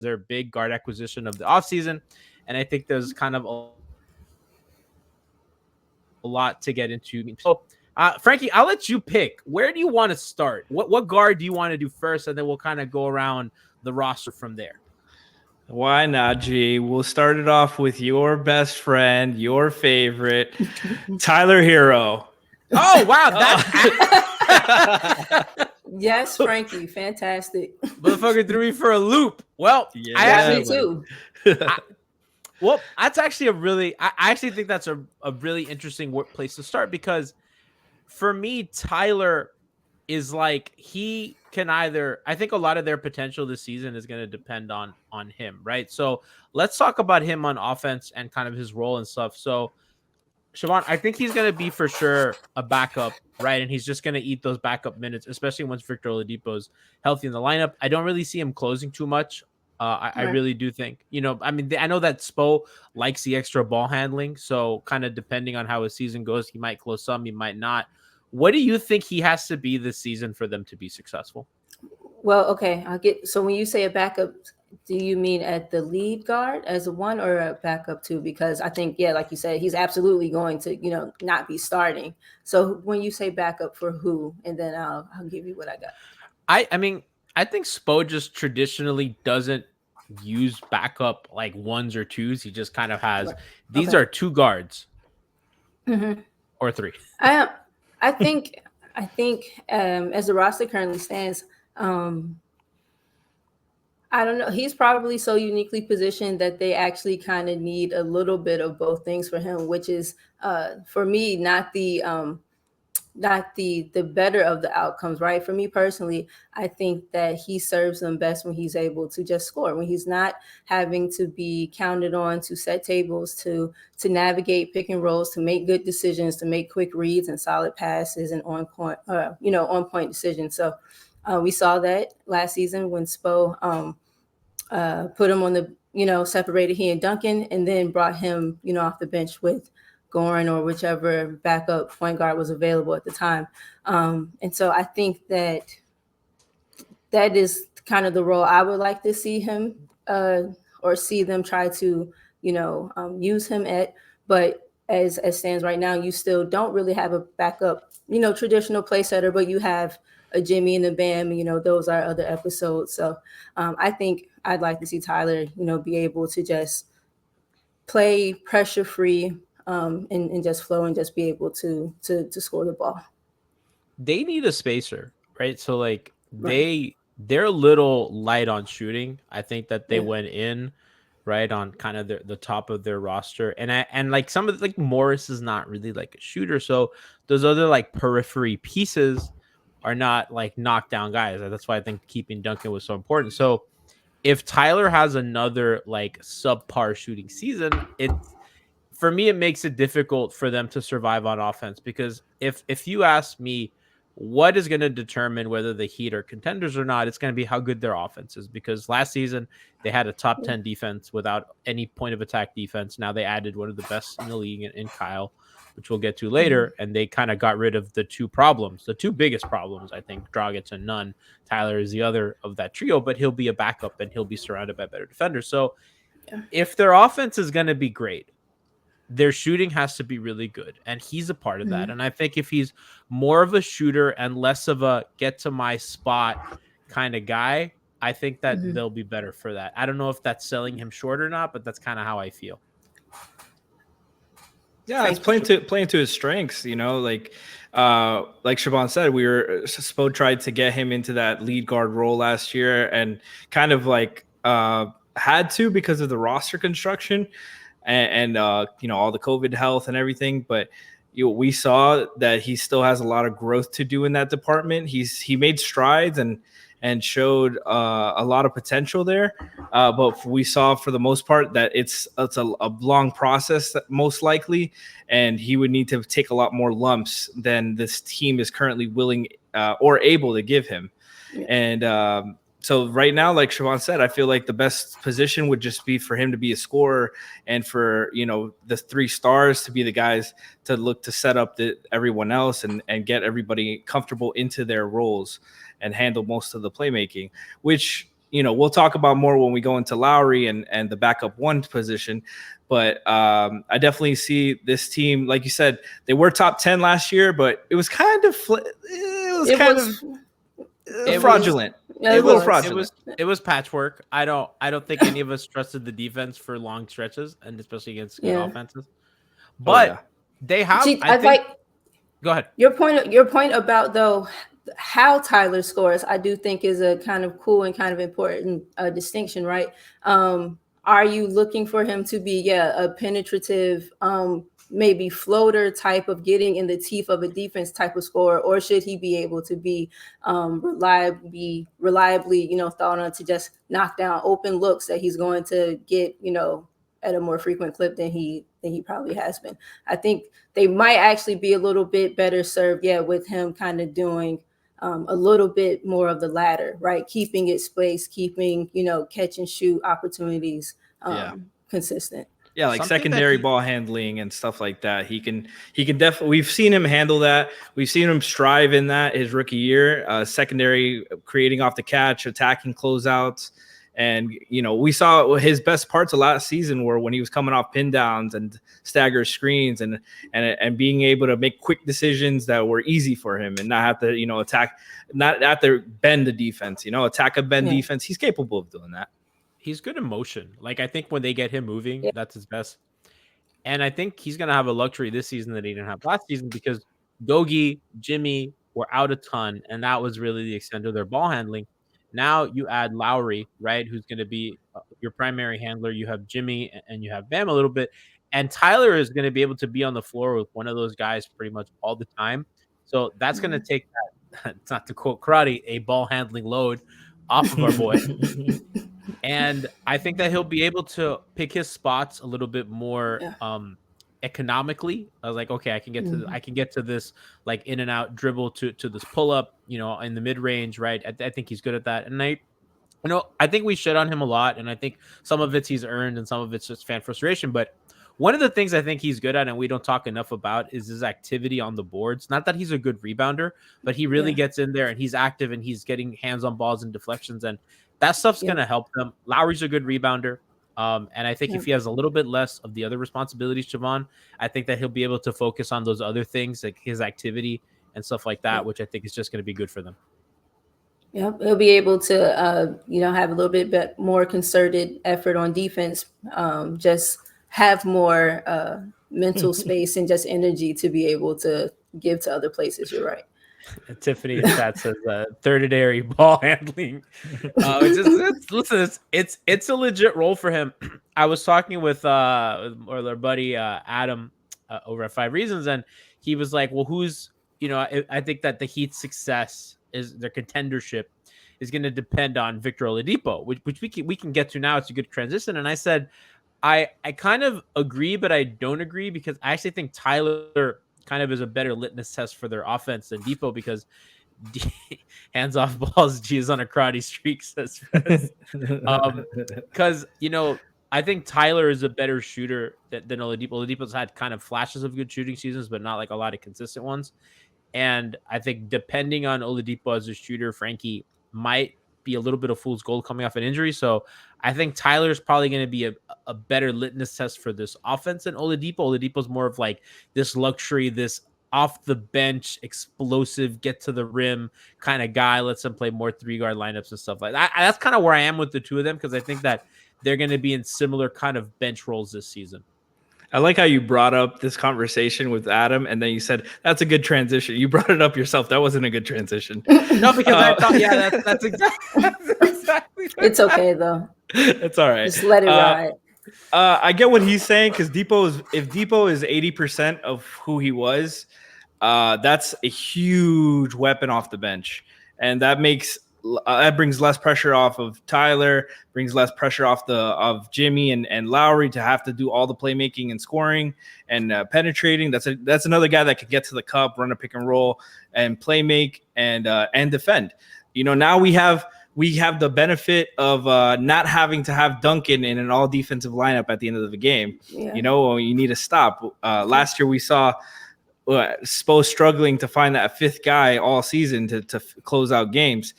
their big guard acquisition of the offseason. And I think there's kind of a lot to get into. Frankie, I'll let you pick. Where do you want to start? What guard do you want to do first? And then we'll kind of go around the roster from there. Why not, G? We'll start it off with your best friend, your favorite, Tyler Herro. Oh, wow. Yes, Frankie. Fantastic. Motherfucker threw me for a loop. Well, Yeah, Me too. That's actually I actually think that's a really interesting place to start, because for me, Tyler is like, he can either, I think a lot of their potential this season is going to depend on him, right? So let's talk about him on offense and kind of his role and stuff. So Siobhan, I think he's going to be for sure a backup, right? And he's just going to eat those backup minutes, especially once Victor Oladipo's healthy in the lineup. I don't really see him closing too much. I really do think, I mean, I know that Spo likes the extra ball handling. So kind of depending on how his season goes, he might close some, he might not. What do you think he has to be this season for them to be successful? Well, okay. So when you say a backup, do you mean at the lead guard as a one or a backup two? Because I think, yeah, like you said, he's absolutely going to, not be starting. So when you say backup for who, and then I'll give you what I got. I mean, I think Spo just traditionally doesn't use backup like ones or twos. He just kind of has, these are two guards or three. I think as the roster currently stands, I don't know. He's probably so uniquely positioned that they actually kind of need a little bit of both things for him, which is for me not the better of the outcomes, right? For me personally, I think that he serves them best when he's able to just score, when he's not having to be counted on to set tables, to navigate pick and rolls, to make good decisions, to make quick reads and solid passes and on point decisions. So we saw that last season when Spo put him on the, separated he and Duncan, and then brought him, off the bench with Goran or whichever backup point guard was available at the time. And so I think that is kind of the role I would like to see him or see them try to, use him at. But as stands right now, you still don't really have a backup, traditional play setter, but you have a Jimmy and a Bam, those are other episodes. So I think I'd like to see Tyler, be able to just play pressure free and just flow and just be able to score the ball. They need a spacer, right? So like they're a little light on shooting. I think that they went in right on kind of the top of their roster, and like some of like Morris is not really like a shooter, so those other like periphery pieces are not like knockdown guys. That's why I think keeping Duncan was so important. So if Tyler has another like subpar shooting season, for me, it makes it difficult for them to survive on offense, because if you ask me what is going to determine whether the Heat are contenders or not, it's going to be how good their offense is, because last season they had a top 10 defense without any point of attack defense. Now they added one of the best in the league in Kyle, which we'll get to later, and they kind of got rid of the two biggest problems. I think Dragic and Nunn. Tyler is the other of that trio, but he'll be a backup and he'll be surrounded by better defenders. So if their offense is going to be great, their shooting has to be really good, and he's a part of that. And I think if he's more of a shooter and less of a get to my spot kind of guy, I think that they'll be better for that. I don't know if that's selling him short or not, but that's kind of how I feel. Yeah, it's playing to his strengths, like Siobhan said, Spo tried to get him into that lead guard role last year and kind of like had to because of the roster construction and all the COVID health and everything. But we saw that he still has a lot of growth to do in that department. He made strides and showed a lot of potential there. But we saw for the most part that it's a long process, most likely, and he would need to take a lot more lumps than this team is currently willing or able to give him. Yeah. And so right now, like Siobhan said, I feel like the best position would just be for him to be a scorer, and for the three stars to be the guys to look to set up everyone else and get everybody comfortable into their roles and handle most of the playmaking, which we'll talk about more when we go into Lowry and the backup one position. But I definitely see this team, like you said, they were top 10 last year, but it was kind of fraudulent. It was patchwork. I don't think any of us trusted the defense for long stretches, and especially against good offenses. But they have. Go ahead. Your point about though how Tyler scores, I do think is a kind of cool and kind of important distinction, right? Are you looking for him to be a penetrative, maybe floater type of getting in the teeth of a defense type of scorer, or should he be able to be reliably, thought on to just knock down open looks that he's going to get, at a more frequent clip than he probably has been? I think they might actually be a little bit better served, with him kind of doing a little bit more of the latter, right? Keeping it spaced, keeping, catch and shoot opportunities consistent. Yeah, like secondary ball handling and stuff like that. He can definitely. We've seen him handle that. We've seen him strive in that his rookie year. Secondary, creating off the catch, attacking closeouts. And, we saw his best parts of last season were when he was coming off pin downs and stagger screens and being able to make quick decisions that were easy for him and not have to, attack, not have to bend the defense, attack a bend defense. He's capable of doing that. He's good in motion. Like, I think when they get him moving, that's his best. And I think he's going to have a luxury this season that he didn't have last season because Dogie, Jimmy were out a ton, and that was really the extent of their ball handling. Now you add Lowry, right, who's going to be your primary handler. You have Jimmy and you have Bam a little bit. And Tyler is going to be able to be on the floor with one of those guys pretty much all the time. So that's going to take that, not to quote karate, a ball handling load off of our boy. And I think that he'll be able to pick his spots a little bit more economically. I was like, okay, I can get to this like in and out dribble to this pull up, in the mid range, right? I think he's good at that. And I think we shit on him a lot, and I think some of it's he's earned and some of it's just fan frustration. But one of the things I think he's good at, and we don't talk enough about, is his activity on the boards. Not that he's a good rebounder, but he really gets in there and he's active and he's getting hands on balls and deflections, and that stuff's going to help them. Lowry's a good rebounder. And I think if he has a little bit less of the other responsibilities, Siobhan, I think that he'll be able to focus on those other things like his activity and stuff like that, which I think is just going to be good for them. Yeah, he'll be able to, have a little bit more concerted effort on defense, just have more mental space and just energy to be able to give to other places. You're right. Tiffany in chat says third-dairy ball handling. It's a legit role for him. I was talking with our buddy Adam over at 5 Reasons, and he was like, well, who's, I think that the Heat's success is their contendership is going to depend on Victor Oladipo, which we can get to now. It's a good transition. And I said, I kind of agree, but I don't agree because I actually think Tyler kind of is a better litmus test for their offense than Depot because hands off balls, G is on a karate streak, says because I think Tyler is a better shooter than Oladipo. Oladipo's had kind of flashes of good shooting seasons, but not like a lot of consistent ones. And I think depending on Oladipo as a shooter, Frankie might be a little bit of fool's gold coming off an injury. So I think Tyler's probably going to be a better litmus test for this offense than Oladipo. Oladipo's more of like this luxury, this off the bench, explosive, get to the rim kind of guy. Lets him play more 3-guard lineups and stuff like that. That's kind of where I am with the two of them because I think that they're going to be in similar kind of bench roles this season. I like how you brought up this conversation with Adam, and then you said, that's a good transition. You brought it up yourself. That wasn't a good transition. No, because I thought, that's exactly. It's okay, though. It's all right. Just let it ride. I get what he's saying, because if Depot is 80% of who he was, that's a huge weapon off the bench. And that brings less pressure off of Tyler, brings less pressure off of Jimmy and Lowry to have to do all the playmaking and scoring and penetrating. That's another guy that could get to the cup, run a pick and roll, and play make and defend. Now we have the benefit of not having to have Duncan in an all defensive lineup at the end of the game. Yeah. You need to stop. Last year we saw Spo struggling to find that fifth guy all season to close out games.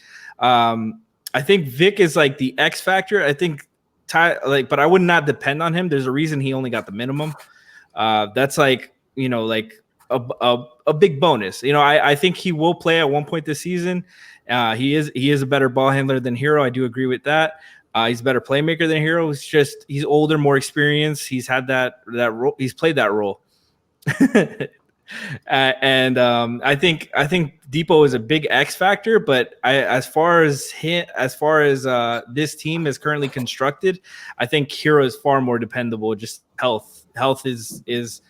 I think Vic is like the X factor. I think but I would not depend on him. There's a reason he only got the minimum. That's like, like a big bonus. I think he will play at one point this season. He is a better ball handler than Herro. I do agree with that. He's a better playmaker than Herro. It's just he's older, more experienced. He's had that role. He's played that role. And I think Depot is a big X factor, but as far as this team is currently constructed, I think Herro is far more dependable. Just health is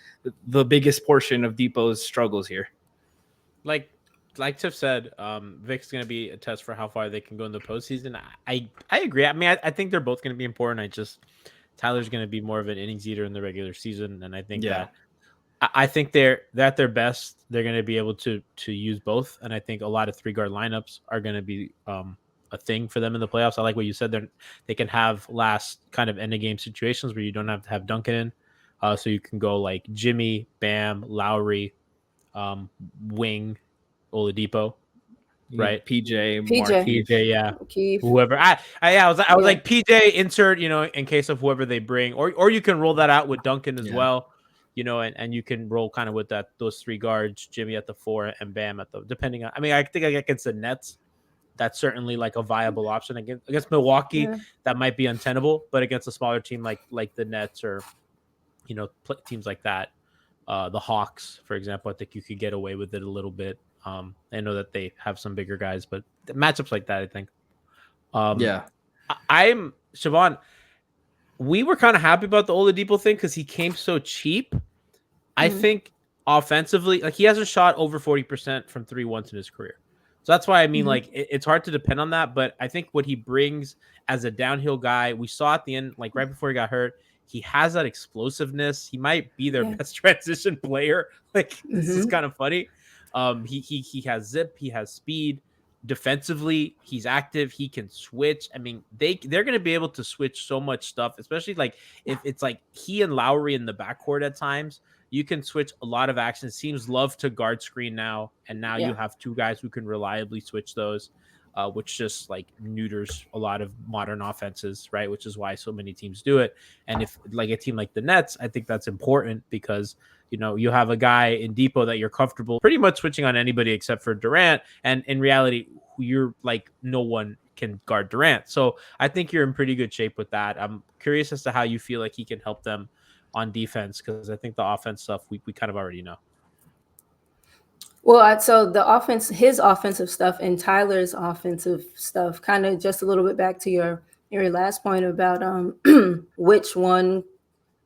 the biggest portion of Depot's struggles here. Like Tiff said, Vic's going to be a test for how far they can go in the postseason. I agree. I mean, I think they're both going to be important. Tyler's going to be more of an innings eater in the regular season, and I think that. I think they're at their best. They're going to be able to use both, and I think a lot of 3-guard lineups are going to be a thing for them in the playoffs. I like what you said. They can have last kind of end of game situations where you don't have to have Duncan in, so you can go like Jimmy, Bam, Lowry, Wing, Oladipo, right? PJ, yeah, Keith. Whoever. I was like PJ insert, in case of whoever they bring, or you can roll that out with Duncan as well. And you can roll kind of with those 3 guards, Jimmy at the 4 and Bam at the, depending on, I mean, I think against the Nets, that's certainly like a viable option. Against Milwaukee, that might be untenable, but against a smaller team like the Nets or, teams like that, the Hawks, for example, I think you could get away with it a little bit. I know that they have some bigger guys, but matchups like that, I think. I'm Siobhan. We were kind of happy about the Oladipo thing because he came so cheap. I think offensively, like he hasn't shot over 40% from 3 once in his career. So that's why I mean, like it's hard to depend on that. But I think what he brings as a downhill guy, we saw at the end, like right before he got hurt, he has that explosiveness. He might be their best transition player. Like this is kind of funny. He has zip, he has speed. Defensively, he's active. He can switch. I mean, they're going to be able to switch so much stuff, especially like if it's like he and Lowry in the backcourt at times. You can switch a lot of actions. Teams love to guard screen now, and now you have 2 guys who can reliably switch those, which just like neuters a lot of modern offenses, right? Which is why so many teams do it. And if like a team like the Nets, I think that's important because you have a guy in Depot that you're comfortable pretty much switching on anybody except for Durant. And in reality, you're like no one can guard Durant. So I think you're in pretty good shape with that. I'm curious as to how you feel like he can help them on defense because I think the offense stuff we kind of already know. Well, so the offense, his offensive stuff and Tyler's offensive stuff, kind of just a little bit back to your last point about which one.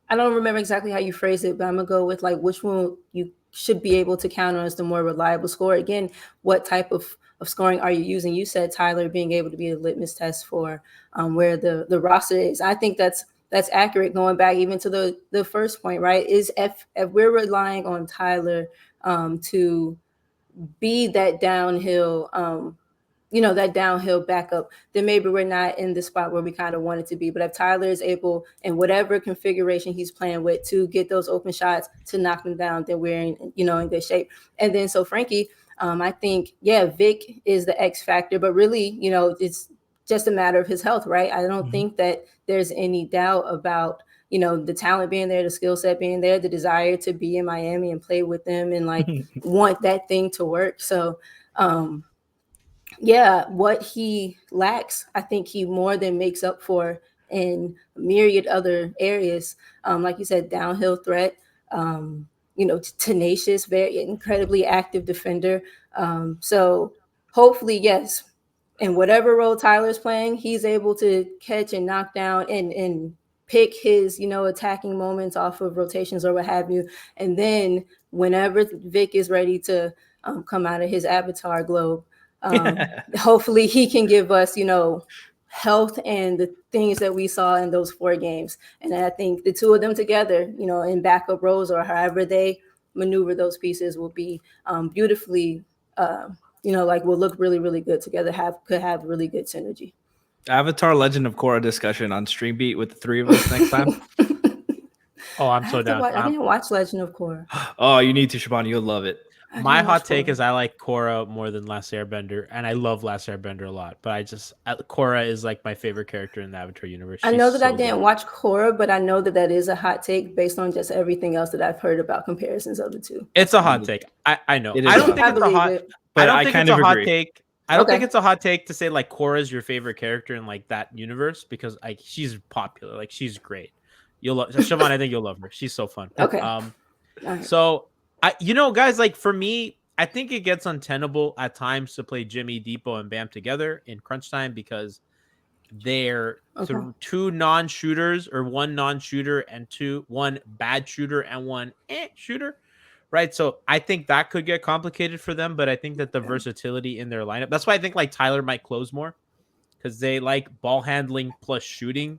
I don't remember exactly how you phrased it, but I'm gonna go with like which one you should be able to count on as the more reliable scorer. Again, what type of scoring are you using? You said Tyler being able to be a litmus test for where the roster is. I think that's accurate. Going back even to the first point, right? Is if we're relying on Tyler to be that downhill that downhill backup, then maybe we're not in the spot where we kind of want it to be. But if Tyler is able, in whatever configuration he's playing with, to get those open shots, to knock them down, then we're in good shape. And then so Frankie, I think, Vic is the X factor, but really, it's just a matter of his health, right? I don't think that there's any doubt about the talent being there, the skill set being there, the desire to be in Miami and play with them and like want that thing to work. So what he lacks, I think he more than makes up for in myriad other areas. Like you said, downhill threat, tenacious, very incredibly active defender. So hopefully, yes, in whatever role Tyler's playing, he's able to catch and knock down and pick his, attacking moments off of rotations or what have you. And then whenever Vic is ready to come out of his avatar globe, hopefully he can give us, health and the things that we saw in those 4 games. And I think the 2 of them together, in backup roles or however they maneuver those pieces will be beautifully, will look really, really good together, could have really good synergy. Avatar Legend of Korra discussion on Stream Beat with the 3 of us next time. Oh, I'm so down. I didn't watch Legend of Korra. Oh, you need to, Siobhan. You'll love it. My hot take is I like Korra more than Last Airbender, and I love Last Airbender a lot. But Korra is like my favorite character in the Avatar universe. I She's know that I so didn't good. watch Korra, but I know that is a hot take based on just everything else that I've heard about comparisons of the two. It's a hot take. I know. It is I a don't hot think I it's a believe hot. it. I But don't I think kind it's a of hot agree. take. I don't think Okay. it's a hot take to say like Korra is your favorite character in like that universe because like she's popular, like she's great. You'll love Siobhan. I think you'll love her. She's so fun. Okay. All right. So guys, like for me, I think it gets untenable at times to play Jimmy, Depot, and Bam together in crunch time because they're Okay. two non-shooters or one non-shooter and one bad shooter and one shooter. Right. So I think that could get complicated for them, but I think that the versatility in their lineup, that's why I think like Tyler might close more because they like ball handling plus shooting,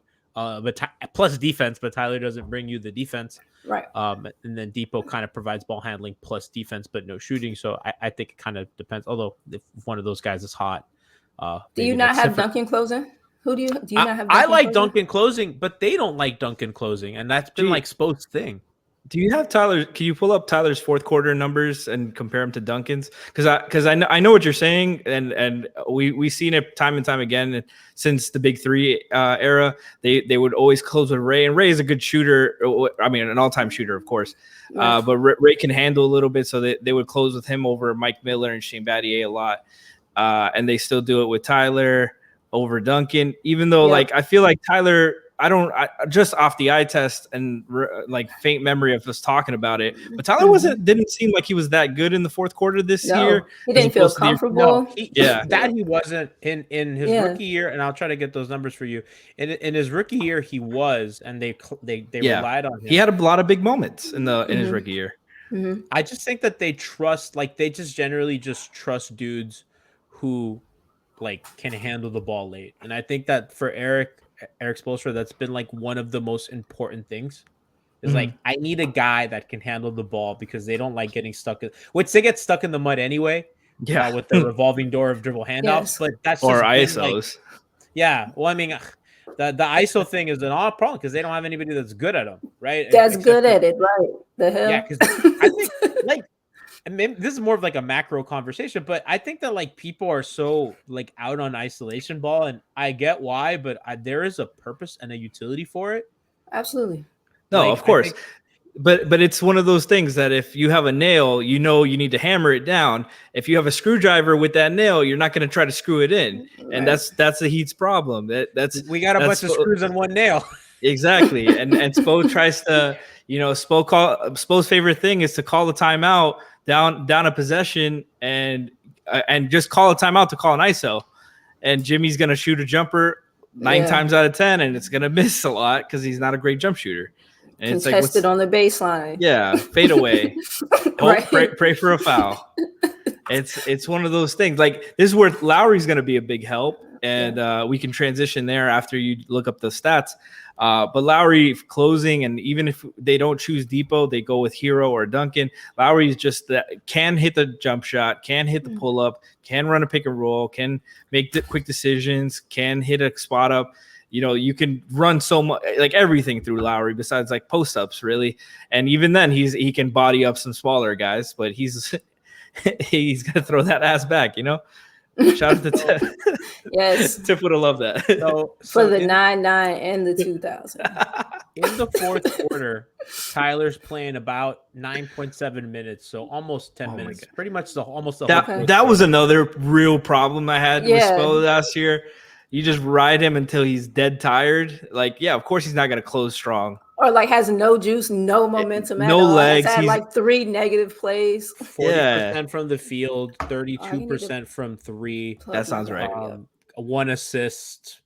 plus defense, but Tyler doesn't bring you the defense. Right. And then Depot kind of provides ball handling plus defense, but no shooting. So I think it kind of depends. Although if one of those guys is hot, do you not have Duncan closing? Do you not have? Duncan I like closing? Duncan closing, but they don't like Duncan closing, and that's been like Spo's thing. Do you have Tyler? Can you pull up Tyler's fourth quarter numbers and compare them to Duncan's? Because I know what you're saying, and we've seen it time and time again since the Big Three era. They would always close with Ray, and Ray is a good shooter. I mean, an all-time shooter, of course. Right. But Ray can handle a little bit, so they would close with him over Mike Miller and Shane Battier a lot. And they still do it with Tyler over Duncan, even though like I feel like Tyler. I just off the eye test and like faint memory of us talking about it, but Tyler didn't seem like he was that good in the fourth quarter this year. He didn't feel comfortable. He wasn't in his rookie year, and I'll try to get those numbers for you. In his rookie year, he was, and they relied on him. He had a lot of big moments in his rookie year. Mm-hmm. I just think that they just generally trust dudes who like can handle the ball late, and I think that for Eric Spoelstra, that's been like one of the most important things. Is like I need a guy that can handle the ball because they don't like getting stuck which they get stuck in the mud anyway. Yeah, with the revolving door of dribble handoffs, but that's or just ISOs. Well, I mean, the ISO thing is an all problem because they don't have anybody that's good at them, right? That's good at it, right? The hell? Yeah, because I think like. And maybe this is more of like a macro conversation, but I think that like people are so like out on isolation ball, and I get why, but there is a purpose and a utility for it. Absolutely. No, of course. But it's one of those things that if you have a nail, you need to hammer it down. If you have a screwdriver with that nail, you're not going to try to screw it in, and that's the Heat's problem. We got a bunch of screws on one nail. Exactly, and Spo tries to, Spo's favorite thing is to call the timeout down a possession and just call a timeout to call an ISO, and Jimmy's going to shoot a jumper 9 times out of 10, and it's going to miss a lot because he's not a great jump shooter. And it's like on the baseline. Yeah, fade away. Pray for a foul. It's one of those things. Like this is where Lowry's going to be a big help, and we can transition there after you look up the stats. But Lowry closing, and even if they don't choose Depot, they go with Herro or Duncan. Lowry is just that can hit the jump shot, can hit the pull up, can run a pick and roll, can make the quick decisions, can hit a spot up. You can run so much, like everything through Lowry besides like post ups, really. And even then, he can body up some smaller guys, but he's gonna throw that ass back, Shout out to Tiff. Yes, Tiff would have loved that. So for the 9-9 and the 2000. In the fourth quarter, Tyler's playing about 9.7 minutes, so almost 10 minutes. Pretty much almost the whole. That was another real problem I had with Spo last year. You just ride him until he's dead tired. Like, of course he's not going to close strong. Or like has no juice, no momentum at all. No legs. He's had like 3 negative plays. 40% from the field, 32% from 3. That sounds right. 1 assist,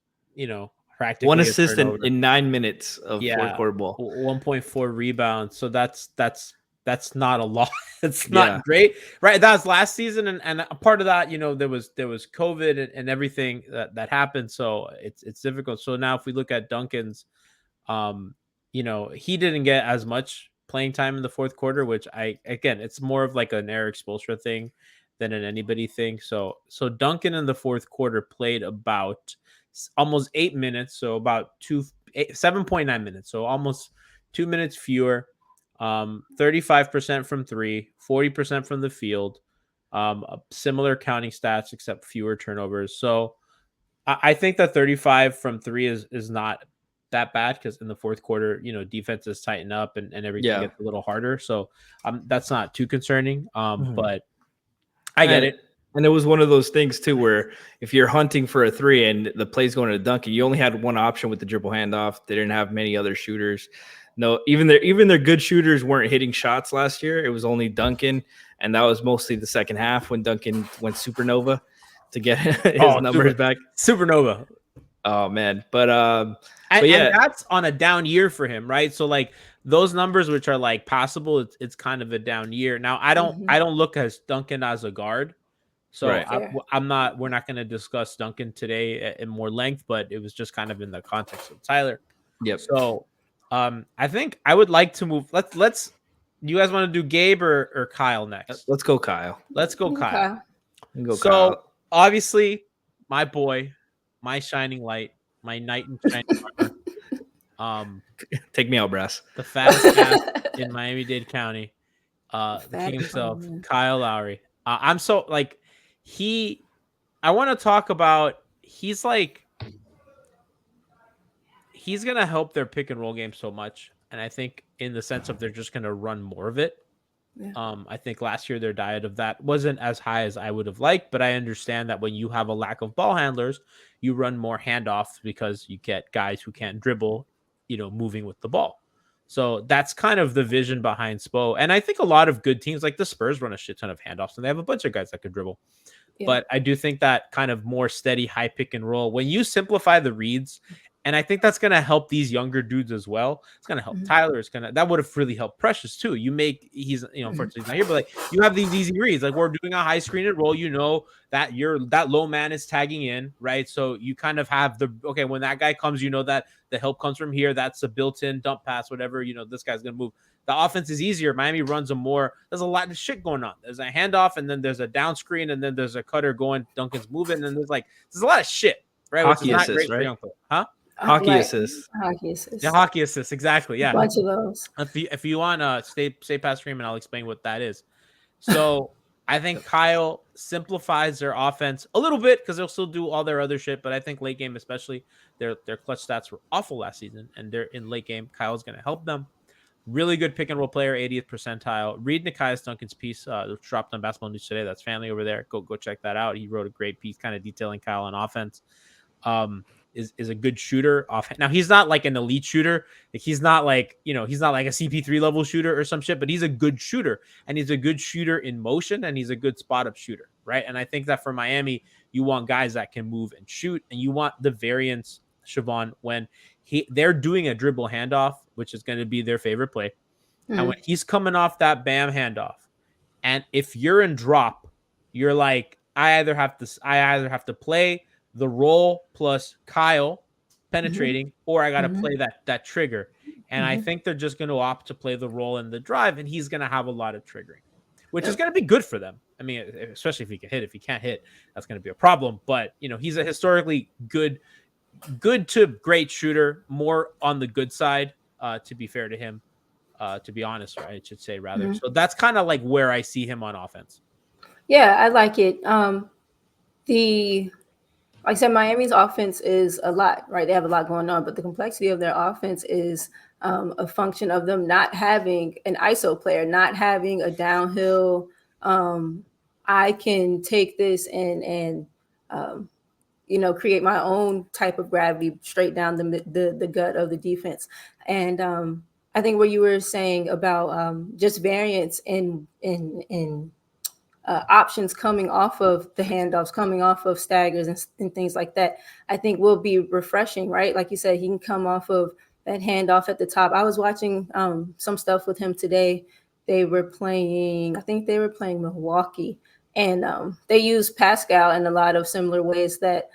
practically 1 assist in 9 minutes of fourth quarter ball. 1.4 rebounds. So that's not a lot. It's not great, right? That was last season, and a part of that, there was COVID and everything that happened, so it's difficult. So now if we look at Duncan's, he didn't get as much playing time in the fourth quarter, which it's more of like an Eric Spoelstra thing than an anybody thing. So Duncan in the fourth quarter played about almost 8 minutes, so about 7.9 minutes, so almost 2 minutes fewer. 35% from 3, 40% from the field. Similar counting stats except fewer turnovers. So I think that 35 from 3 is not that bad because in the fourth quarter, defenses tighten up and everything gets a little harder. So that's not too concerning. But I get it. And it was one of those things too, where if you're hunting for a 3 and the play's going to dunk, you only had one option with the dribble handoff. They didn't have many other shooters. No, even their good shooters weren't hitting shots last year. It was only Duncan, and that was mostly the second half when Duncan went supernova to get his numbers back. Supernova. Oh man, but yeah, and that's on a down year for him, right? So like those numbers, which are like possible, it's kind of a down year. Now I don't look as Duncan as a guard. So I'm not. We're not going to discuss Duncan today in more length, but it was just kind of in the context of Tyler. Yep. So, I think I would like to move. Let's. You guys want to do Gabe or Kyle next? Let's go, Kyle. Let's go, Kyle. Go, so Kyle. Obviously, my boy, my shining light, my knight in shining armor. Take me out, Brass. The fattest ass in Miami-Dade County. The king himself, Kyle Lowry. I'm so like. I want to talk about, he's going to help their pick and roll game so much. And I think in the sense of they're just going to run more of it. Yeah. I think last year their diet of that wasn't as high as I would have liked, but I understand that when you have a lack of ball handlers, you run more handoffs because you get guys who can't dribble, moving with the ball. So that's kind of the vision behind Spo. And I think a lot of good teams like the Spurs run a shit ton of handoffs and they have a bunch of guys that could dribble. Yeah. But I do think that kind of more steady high pick and roll, when you simplify the reads, and I think that's going to help these younger dudes as well. It's going to help Tyler. That would have really helped Precious too. He's unfortunately he's not here, but like you have these easy reads. Like we're doing a high screen and roll, that that low man is tagging in, right? So you kind of have when that guy comes, that the help comes from here. That's a built-in dump pass, whatever, this guy's going to move. The offense is easier. Miami runs there's a lot of shit going on. There's a handoff and then there's a down screen and then there's a cutter going, Duncan's moving, and there's a lot of shit, right? Hockey assist, right? Huh? Hockey assist. Yeah, hockey assist, exactly. Yeah. A bunch of those. If you want stay past stream and I'll explain what that is. So I think Kyle simplifies their offense a little bit because they'll still do all their other shit, but I think late game especially, their clutch stats were awful last season, and they're in late game. Kyle's going to help them. Really good pick and roll player, 80th percentile. Read Nekias Duncan's piece, dropped on Basketball News today. That's family over there. Go check that out. He wrote a great piece, kind of detailing Kyle on offense. Is a good shooter off. Now he's not like an elite shooter. Like he's not like a CP3 level shooter or some shit, but he's a good shooter, and he's a good shooter in motion, and he's a good spot up shooter, right? And I think that for Miami, you want guys that can move and shoot, and you want the variance, Siobhan, when they're doing a dribble handoff, which is going to be their favorite play. And when he's coming off that bam handoff, and if you're in drop, you're like, I either have to play the roll plus Kyle penetrating, or I got to play that trigger. And I think they're just going to opt to play the roll and the drive, and he's going to have a lot of triggering, which is going to be good for them. I mean, especially if he can hit. If he can't hit, that's going to be a problem. But, he's a historically good to great shooter, more on the good side, to be fair to him, to be honest, right? I should say rather. So that's kind of like where I see him on offense. Yeah, I like it. Like I said, Miami's offense is a lot, right? They have a lot going on, but the complexity of their offense is a function of them not having an ISO player, not having a downhill. I can take this and create my own type of gravity straight down the gut of the defense. And I think what you were saying about just variance in options coming off of the handoffs, coming off of staggers and things like that, I think will be refreshing, right? Like you said, he can come off of that handoff at the top. I was watching some stuff with him today. I think they were playing Milwaukee, and they use Pascal in a lot of similar ways that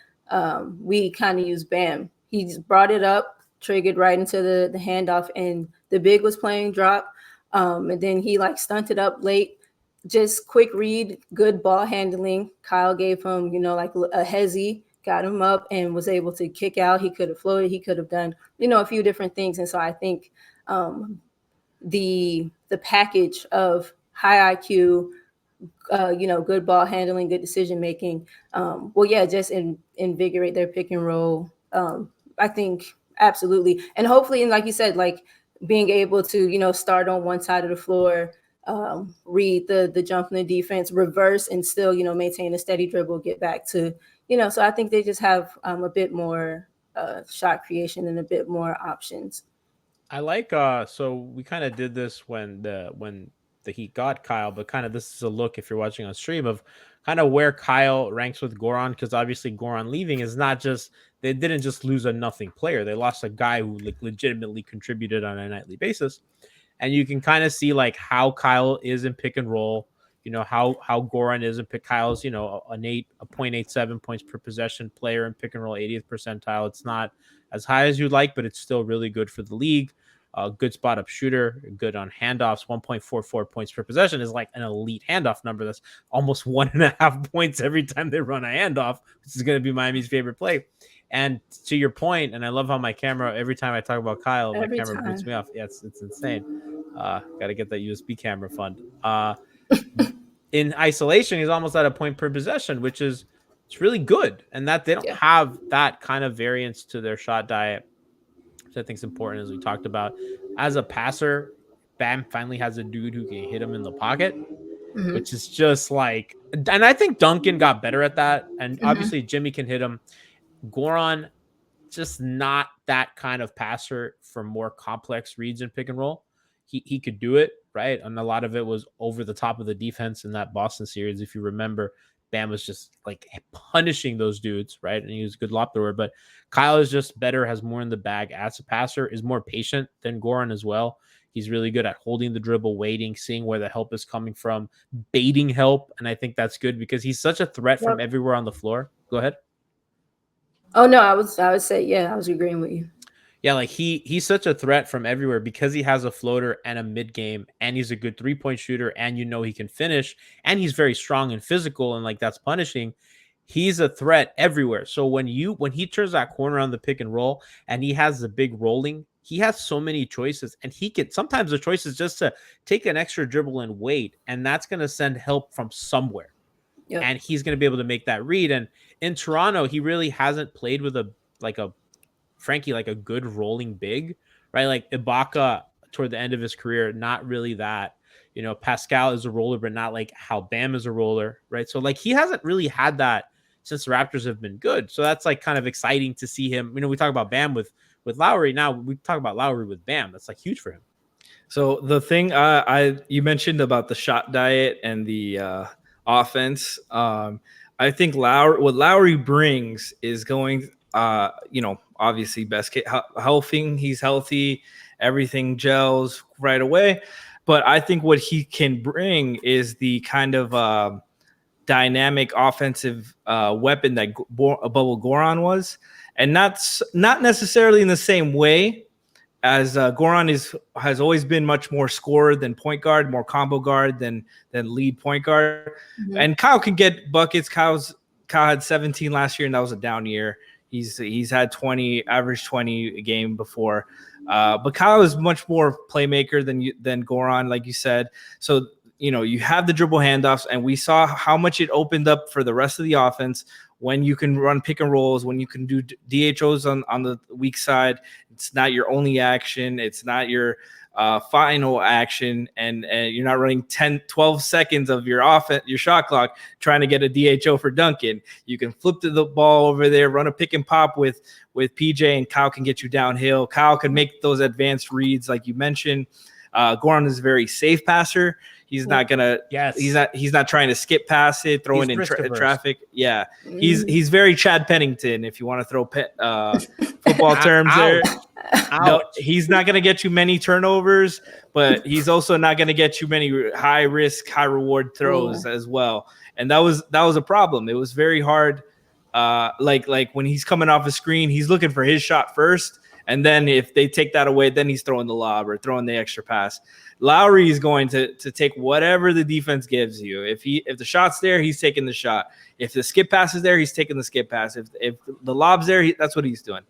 we kind of use Bam. He brought it up, triggered right into the handoff, and the big was playing drop, and then he stunted up late. Just quick read, good ball handling. Kyle gave him, a hezzy, got him up and was able to kick out. He could have floated. He could have done, a few different things. And so I think the package of high IQ, good ball handling, good decision making, just invigorate their pick and roll. I think absolutely, and hopefully, and like you said, like being able to start on one side of the floor, read the jump in the defense, reverse, and still maintain a steady dribble, get back to So I think they just have a bit more shot creation and a bit more options. I like so we kind of did this when the Heat got Kyle, but kind of this is a look if you're watching on stream of kind of where Kyle ranks with Goran, because obviously Goran leaving is not just they didn't just lose a nothing player. They lost a guy who like legitimately contributed on a nightly basis. And you can kind of see like how Kyle is in pick and roll, how Goran is in pick. Kyle's, a 0.87 points per possession player in pick and roll, 80th percentile. It's not as high as you'd like, but it's still really good for the league. Good spot up shooter, good on handoffs. 1.44 points per possession is like an elite handoff number. That's almost 1.5 points every time they run a handoff, which is going to be Miami's favorite play. And to your point, and I love how my camera, every time I talk about Kyle, my camera boots me off. Yeah, it's insane. Got to get that USB camera fund. In isolation, he's almost at a point per possession, which is it's really good. And that they don't have that kind of variance to their shot diet, which I think is important, as we talked about. As a passer, Bam finally has a dude who can hit him in the pocket, which is just like, and I think Duncan got better at that. And obviously Jimmy can hit him. Goran, just not that kind of passer for more complex reads and pick and roll. He could do it, right? And a lot of it was over the top of the defense in that Boston series. If you remember, Bam was just like punishing those dudes, right? And he was a good lob thrower. But Kyle is just better, has more in the bag as a passer, is more patient than Goran as well. He's really good at holding the dribble, waiting, seeing where the help is coming from, baiting help. And I think that's good because he's such a threat from everywhere on the floor. Go ahead. Oh no, I would say, I was agreeing with you. Yeah, like he's such a threat from everywhere because he has a floater and a mid game, and he's a good 3-point shooter, and he can finish, and he's very strong and physical, and like that's punishing. He's a threat everywhere. So when he turns that corner on the pick and roll, and he has the big rolling, he has so many choices, and he can sometimes the choice is just to take an extra dribble and wait, and that's going to send help from somewhere. Yep. And he's going to be able to make that read. And in Toronto, he really hasn't played with a good rolling big, right? Like Ibaka toward the end of his career, not really that. Pascal is a roller, but not like how Bam is a roller, right? So like he hasn't really had that since the Raptors have been good. So that's like kind of exciting to see him. We talk about Bam with Lowry. Now we talk about Lowry with Bam. That's like huge for him. So the thing you mentioned about the shot diet and the offense, I think what Lowry brings is going, obviously best case, he's healthy, everything gels right away. But I think what he can bring is the kind of dynamic offensive weapon that Bubble Goran was, and not necessarily in the same way as Goran has always been much more scorer than point guard, more combo guard than lead point guard. Mm-hmm. And Kyle can get buckets. Kyle had 17 last year, and that was a down year. He's had 20, average 20 a game before. But Kyle is much more playmaker than Goran, like you said. So, you have the dribble handoffs, and we saw how much it opened up for the rest of the offense when you can run pick and rolls, when you can do DHOs on the weak side. It's not your only action. It's not your final action, and you're not running 10, 12 seconds of your shot clock trying to get a DHO for Duncan. You can flip the ball over there, run a pick and pop with PJ, and Kyle can get you downhill. Kyle can make those advanced reads like you mentioned. Goran is a very safe passer. He's not gonna. Yes. He's not trying to skip past it, throwing in traffic. Yeah, he's very Chad Pennington. If you want to throw football terms there, no, he's not gonna get you many turnovers, but he's also not gonna get you many high risk, high reward throws as well. And that was a problem. It was very hard. Like when he's coming off a screen, he's looking for his shot first. And then if they take that away, then he's throwing the lob or throwing the extra pass. Lowry is going to take whatever the defense gives you. If the shot's there, he's taking the shot. If the skip pass is there, he's taking the skip pass. If the lob's there, that's what he's doing.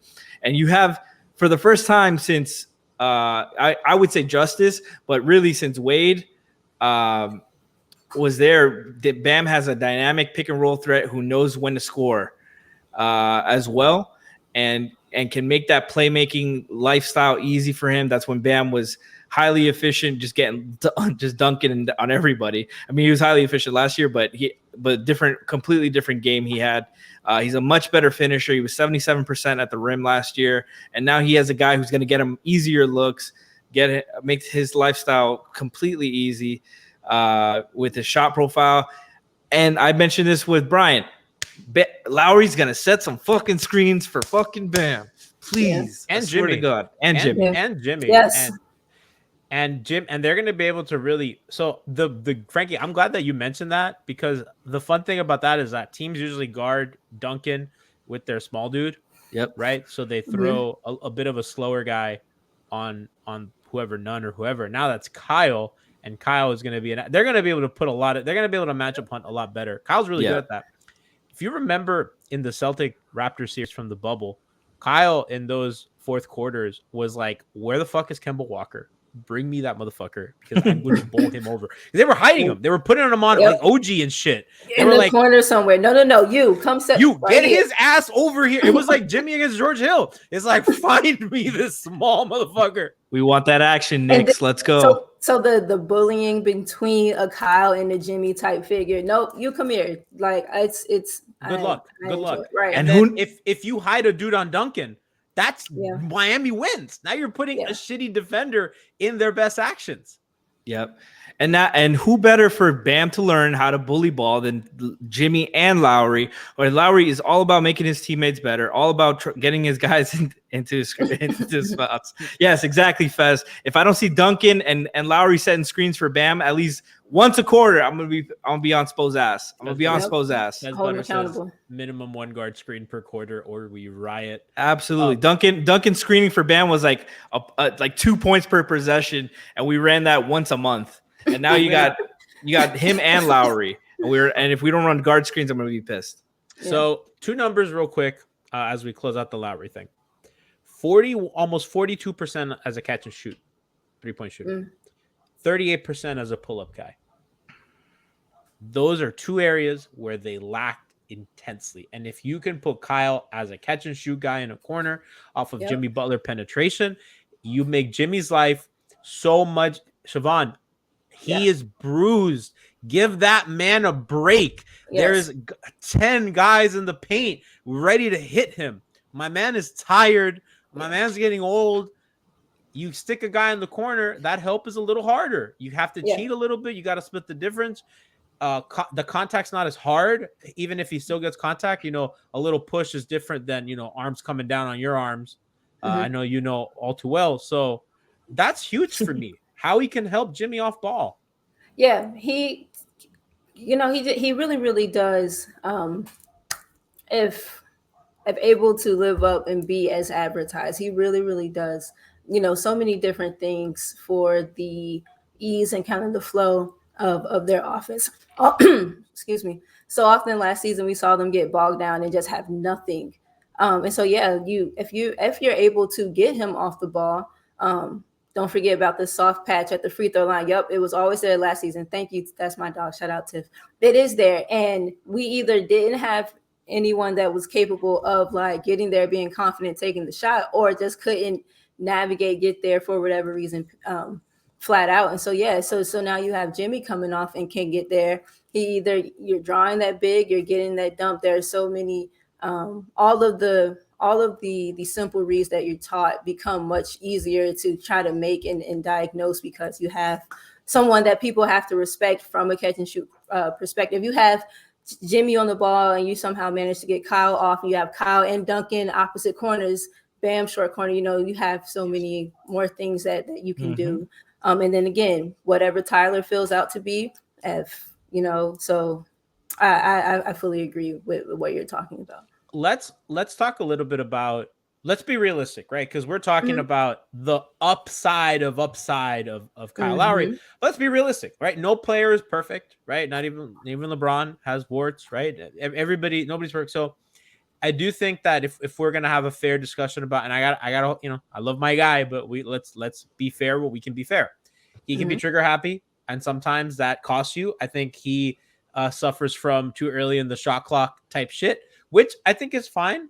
And you have, for the first time since I would say justice, but really since Wade was there, Bam has a dynamic pick and roll threat who knows when to score as well, and can make that playmaking lifestyle easy for him. That's when Bam was highly efficient, just dunking on everybody. I mean, he was highly efficient last year, but completely different game he had. He's a much better finisher. He was 77% at the rim last year, and now he has a guy who's going to get him easier looks, make his lifestyle completely easy with his shot profile. And I mentioned this with Brian. Lowry's gonna set some fucking screens for fucking Bam, please. Yeah. And I swear Jimmy, to God, and Jimmy, yes. And they're going to be able to really. So the Frankie, I'm glad that you mentioned that, because the fun thing about that is that teams usually guard Duncan with their small dude. Yep. Right. So they throw a bit of a slower guy on whoever, Nunn or whoever. Now that's Kyle, and Kyle is going to be they're going to be able to put they're going to be able to match up hunt a lot better. Kyle's really good at that. If you remember in the Celtic Raptors series from the bubble, Kyle in those fourth quarters was like, where the fuck is Kemba Walker? Bring me that motherfucker, because I'm going to bowl him over. They were hiding him. They were putting him on like OG and shit. They in were the like, corner somewhere. No. You come set. You right get here. His ass over here. It was like Jimmy against George Hill. It's like, find me this small motherfucker. We want that action, Knicks. Let's go. So the bullying between a Kyle and a Jimmy type figure. Nope, you come here. Like it's good luck. Good luck. Right. And then if you hide a dude on Duncan, that's Miami wins. Now you're putting a shitty defender in their best actions. Yep. And who better for Bam to learn how to bully ball than Jimmy and Lowry? Or Lowry is all about making his teammates better, all about getting his guys into spots. Yes, exactly, Fez. If I don't see Duncan and Lowry setting screens for Bam at least once a quarter, I'm gonna be on Spo's ass. I'm gonna be on Spo's ass. Hold him accountable. Minimum 1 guard screen per quarter, or we riot. Absolutely. Duncan screening for Bam was like 2 points per possession, and we ran that once a month. And now you got him and Lowry, and if we don't run guard screens, I'm gonna be pissed. So 2 numbers real quick as we close out the Lowry thing. Almost 42% as a catch and shoot, 3-point shooter. 38% as a pull-up guy. Those are 2 areas where they lacked intensely. And if you can put Kyle as a catch and shoot guy in a corner off of Jimmy Butler penetration, you make Jimmy's life so much. Siobhan, he is bruised. Give that man a break. There's 10 guys in the paint ready to hit him. My man is tired. My man's getting old. You stick a guy in the corner, that help is a little harder. You have to cheat a little bit. You got to split the difference. The contact's not as hard. Even if he still gets contact, a little push is different than, arms coming down on your arms. I know you know all too well. So that's huge for me. How he can help Jimmy off ball. Yeah, he really, really does. If able to live up and be as advertised, he really, really does. So many different things for the ease and kind of the flow of their offense. Excuse me. So often last season we saw them get bogged down and just have nothing. And so if you're able to get him off the ball. Don't forget about the soft patch at the free throw line. Yep, it was always there last season. Thank you. That's my dog. Shout out, Tiff. It is there. And we either didn't have anyone that was capable of like getting there, being confident, taking the shot, or just couldn't get there for whatever reason, flat out. And so now you have Jimmy coming off and can get there. You're drawing that big, you're getting that dump. There are so many, all of the simple reads that you're taught become much easier to try to make and diagnose, because you have someone that people have to respect from a catch and shoot perspective. You have Jimmy on the ball and you somehow manage to get Kyle off, and you have Kyle and Duncan opposite corners, Bam short corner. You have so many more things that you can do. And then again, whatever Tyler fills out to be, so I fully agree with what you're talking about. Let's talk a little bit about, let's be realistic, right? Because we're talking about the upside of Kyle Lowry. Let's be realistic, right? No player is perfect, right? Not even LeBron has warts, right? Nobody's perfect. So I do think that if we're gonna have a fair discussion about, and I got I love my guy, but let's be fair. Well, we can be fair. He can be trigger happy, and sometimes that costs you. I think he suffers from too early in the shot clock type shit, which I think is fine.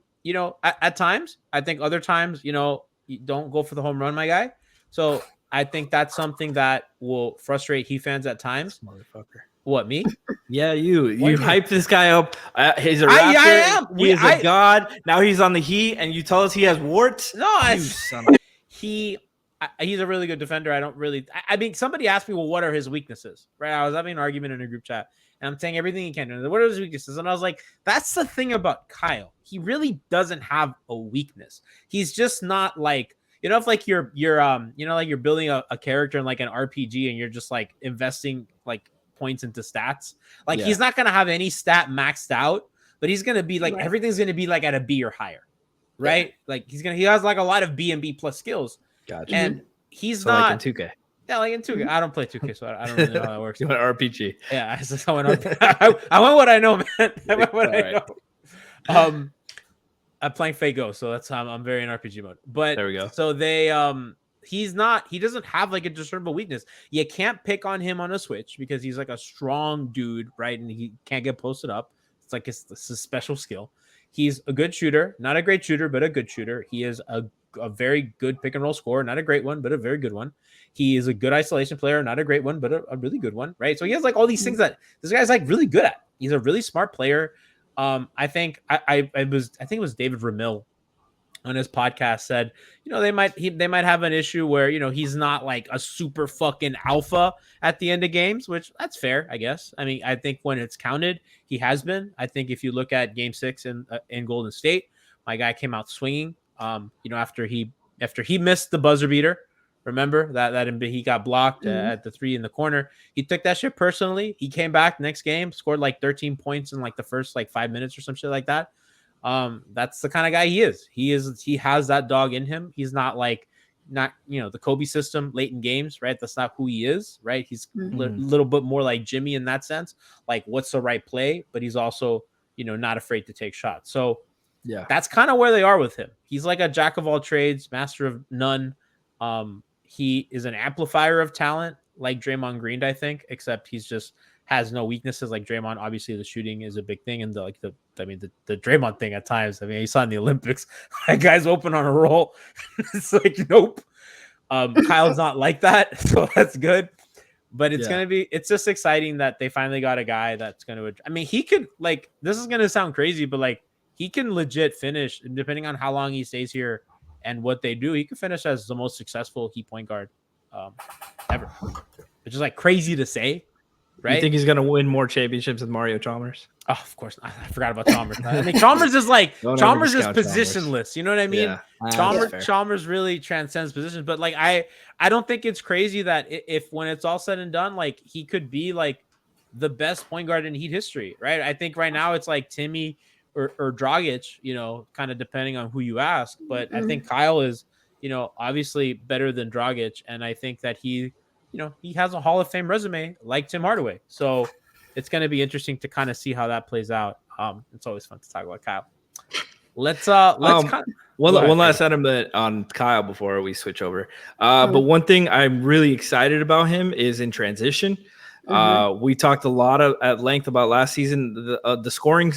At times, I think other times, you don't go for the home run, my guy. So I think that's something that will frustrate Heat fans at times. Motherfucker. What, me? Yeah, you hype this guy up. He's a Raptor. I am. He is a god. Now he's on the Heat, and you tell us he has warts? No, he's a really good defender. I mean, somebody asked me, well, what are his weaknesses? Right? I was having an argument in a group chat, and I'm saying everything he can do. What are his weaknesses? And I was like, that's the thing about Kyle. He really doesn't have a weakness. He's just not like, if like you're like you're building a character in like an RPG, and you're just like investing like points into stats. Like he's not gonna have any stat maxed out, but he's gonna be like everything's gonna be like at a B or higher, right? Like he has like a lot of B and B plus skills. Gotcha. And he's so not like in 2K. Yeah, like in 2K. I don't play 2K, so I don't really know how that works. You went RPG. Yeah, I went what I know, man. I went what I know. I'm playing Fago, so that's I'm very in RPG mode. But there we go. So they he doesn't have like a discernible weakness. You can't pick on him on a switch because he's like a strong dude, right? And he can't get posted up. It's like it's a special skill. He's a good shooter, not a great shooter, but a good shooter. He is a very good pick and roll scorer, not a great one, but a very good one. He is a good isolation player, not a great one, but a really good one, right? So he has like all these things that this guy's like really good at. He's a really smart player. I think it was David Ramil on his podcast said, they might have an issue where, he's not like a super fucking alpha at the end of games, which that's fair, I guess. I mean, I think when it's counted, he has been. I think if you look at Game 6 in Golden State, my guy came out swinging. After he missed the buzzer beater, remember that he got blocked at the 3 in the corner. He took that shit personally. He came back next game, scored like 13 points in like the first like 5 minutes or some shit like that. That's the kind of guy he is. He has that dog in him. He's not the Kobe system late in games, right? That's not who he is, right? He's a little bit more like Jimmy in that sense. Like, what's the right play? But he's also, not afraid to take shots. So yeah, that's kind of where they are with him. He's like a jack of all trades, master of none. He is an amplifier of talent, like Draymond Green, I think, except he's just has no weaknesses like Draymond. Obviously, the shooting is a big thing, and the Draymond thing at times. I mean, you saw in the Olympics, that guy's open on a roll. It's like, nope. Kyle's not like that, so that's good. But it's just exciting that they finally got a guy that's gonna. I mean, he could this is gonna sound crazy, but like he can legit finish, depending on how long he stays here and what they do. He could finish as the most successful Heat point guard ever, which is like crazy to say. Right? You think he's gonna win more championships than Mario Chalmers? Oh, of course not. I forgot about Chalmers. I mean, Chalmers is Chalmers is positionless. You know what I mean? Yeah. Chalmers really transcends positions. But like I don't think it's crazy that if when it's all said and done, like he could be like the best point guard in Heat history, right? I think right now it's like Timmy or Dragic, kind of depending on who you ask. But I think Kyle is, obviously better than Dragic, and I think that he has a Hall of Fame resume like Tim Hardaway. So it's going to be interesting to kind of see how that plays out. It's always fun to talk about Kyle. Let's one last sentiment on Kyle before we switch over. But one thing I'm really excited about him is in transition. We talked a lot at length about last season, the scoring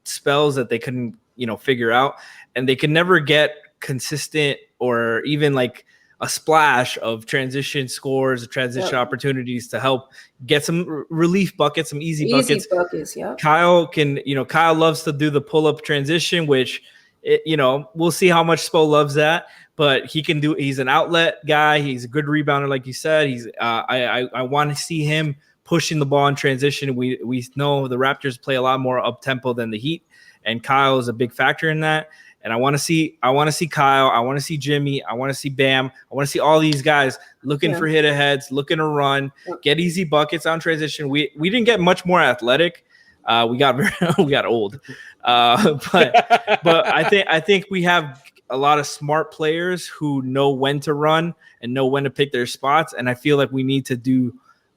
spells that they couldn't, figure out, and they could never get consistent or even like a splash of transition scores, transition opportunities to help get some relief buckets, some easy buckets. Yeah. Kyle Kyle loves to do the pull-up transition, which, we'll see how much Spo loves that, but he can do. He's an outlet guy. He's a good rebounder, like you said. He's I want to see him pushing the ball in transition. We know the Raptors play a lot more up-tempo than the Heat, and Kyle is a big factor in that. And I want to see Kyle. I want to see Jimmy. I want to see Bam. I want to see all these guys looking for hit aheads, looking to run, get easy buckets on transition. We didn't get much more athletic. We got old. But I think we have a lot of smart players who know when to run and know when to pick their spots. And I feel like we need to do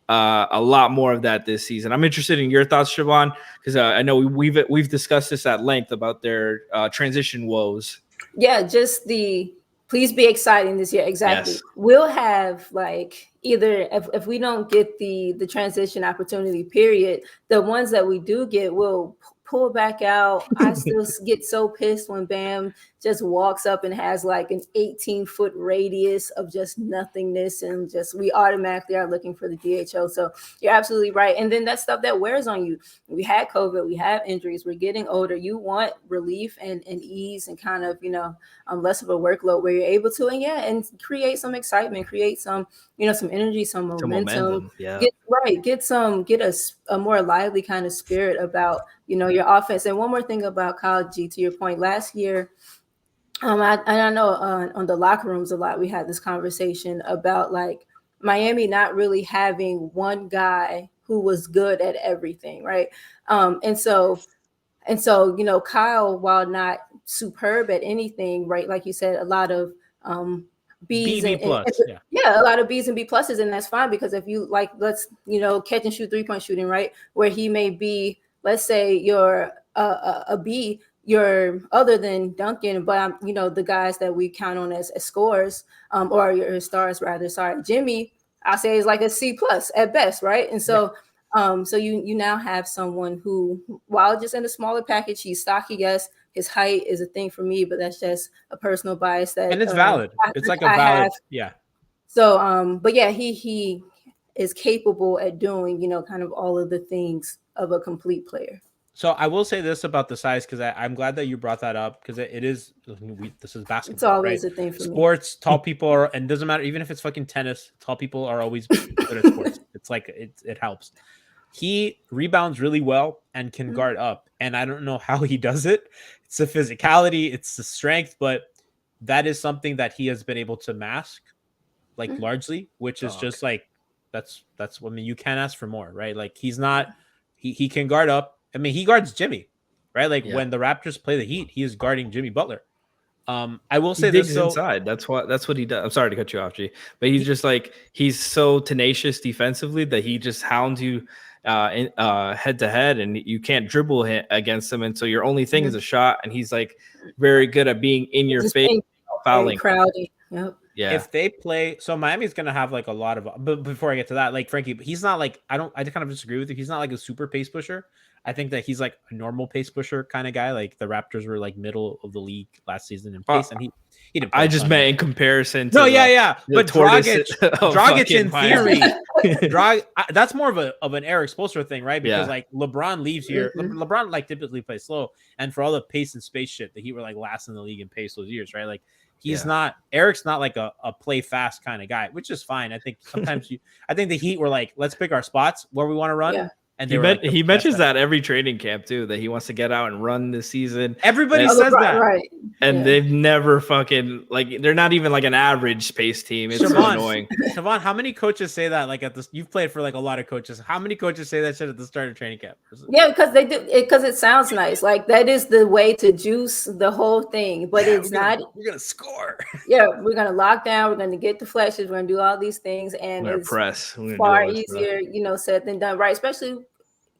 a lot more of that this season. I'm interested in your thoughts, Siobhan, because I know we've discussed this at length about their transition woes. Yeah, just please be exciting this year. Exactly. Yes. We'll have like either if we don't get the transition opportunity period, the ones that we do get will pull back out. I still get so pissed when Bam just walks up and has like an 18-foot radius of just nothingness, and just we automatically are looking for the DHO. So you're absolutely right. And then that stuff that wears on you. We had COVID, we have injuries, we're getting older. You want relief and ease and kind of, less of a workload where you're able to, and create some excitement, create some, some energy, some momentum. Yeah. Get a more lively kind of spirit about, your offense. And one more thing about Kyle G, to your point, last year, I know on the locker rooms a lot, we had this conversation about like Miami not really having one guy who was good at everything, right? And so, Kyle, while not superb at anything, right, like you said, a lot of B's B+, yeah, a lot of B's and B pluses, and that's fine, because if you like, let's catch and shoot 3-point shooting, right, where he may be, let's say you're a B, you're other than Duncan, but the guys that we count on as scorers, or your stars rather. Sorry, Jimmy, I say is like a C+ at best, right? And so. So you now have someone who, while just in a smaller package, he's stocky. Yes, his height is a thing for me, but that's just a personal bias that, and it's valid. It's like a valid, yeah. So, but yeah, he is capable at doing, kind of all of the things of a complete player. So I will say this about the size, because I'm glad that you brought that up, because it is, this is basketball. It's always right? a thing for sports. Tall people are, and doesn't matter, even if it's fucking tennis, tall people are always good at sports. It's like it helps. He rebounds really well and can guard up, and I don't know how he does it. It's the physicality, it's the strength, but that is something that he has been able to mask, like largely, which is just like that's. I mean, you can't ask for more, right? Like he's not. He can guard up. I mean, he guards Jimmy, right? Like when the Raptors play the Heat, he is guarding Jimmy Butler. I will say this though, inside. That's what he does. I'm sorry to cut you off, G, but he's just like, he's so tenacious defensively that he just hounds you head to head, and you can't dribble against him, and so your only thing is a shot. And he's like very good at being in your face, fouling, crowding. Yep. Yeah. If they play, so Miami's gonna have like a lot of. But before I get to that, like Frankie, he's not like I kind of disagree with you. He's not like a super pace pusher. I think that he's like a normal pace pusher kind of guy. Like the Raptors were like middle of the league last season in pace, and he didn't. I just meant in comparison to but Dragic in theory, that's more of an Eric Spoelstra thing, right? Because like LeBron leaves here. LeBron like typically plays slow, and for all the pace and space shit, that he were like last in the league in pace those years, right? Like he's not. Eric's not like a play fast kind of guy, which is fine. I think sometimes I think the Heat were like, let's pick our spots where we want to run. Yeah. And he mentions that every training camp too, that he wants to get out and run this season. Everybody says that, right? And they've never fucking they're not even like an average space team. It's so annoying. Siobhan, how many coaches say that? Like you've played for like a lot of coaches. How many coaches say that shit at the start of training camp? Yeah, because they do, because it sounds nice. Like that is the way to juice the whole thing, but it's not. We're gonna score. Yeah, we're gonna lock down. We're gonna get the flashes. We're gonna do all these things, and it's far easier, said than done. Right, especially.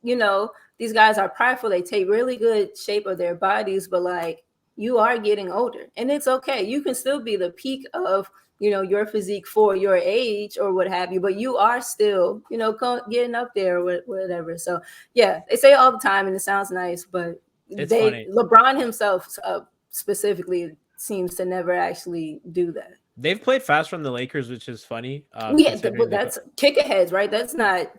These guys are prideful. They take really good shape of their bodies, but like you are getting older, and it's okay. You can still be the peak of, your physique for your age or what have you, but you are still, getting up there or whatever. So yeah, they say it all the time and it sounds nice, but funny. LeBron himself specifically sems to never actually do that. They've played fast from the Lakers, which is funny. But that's kick aheads, right? That's not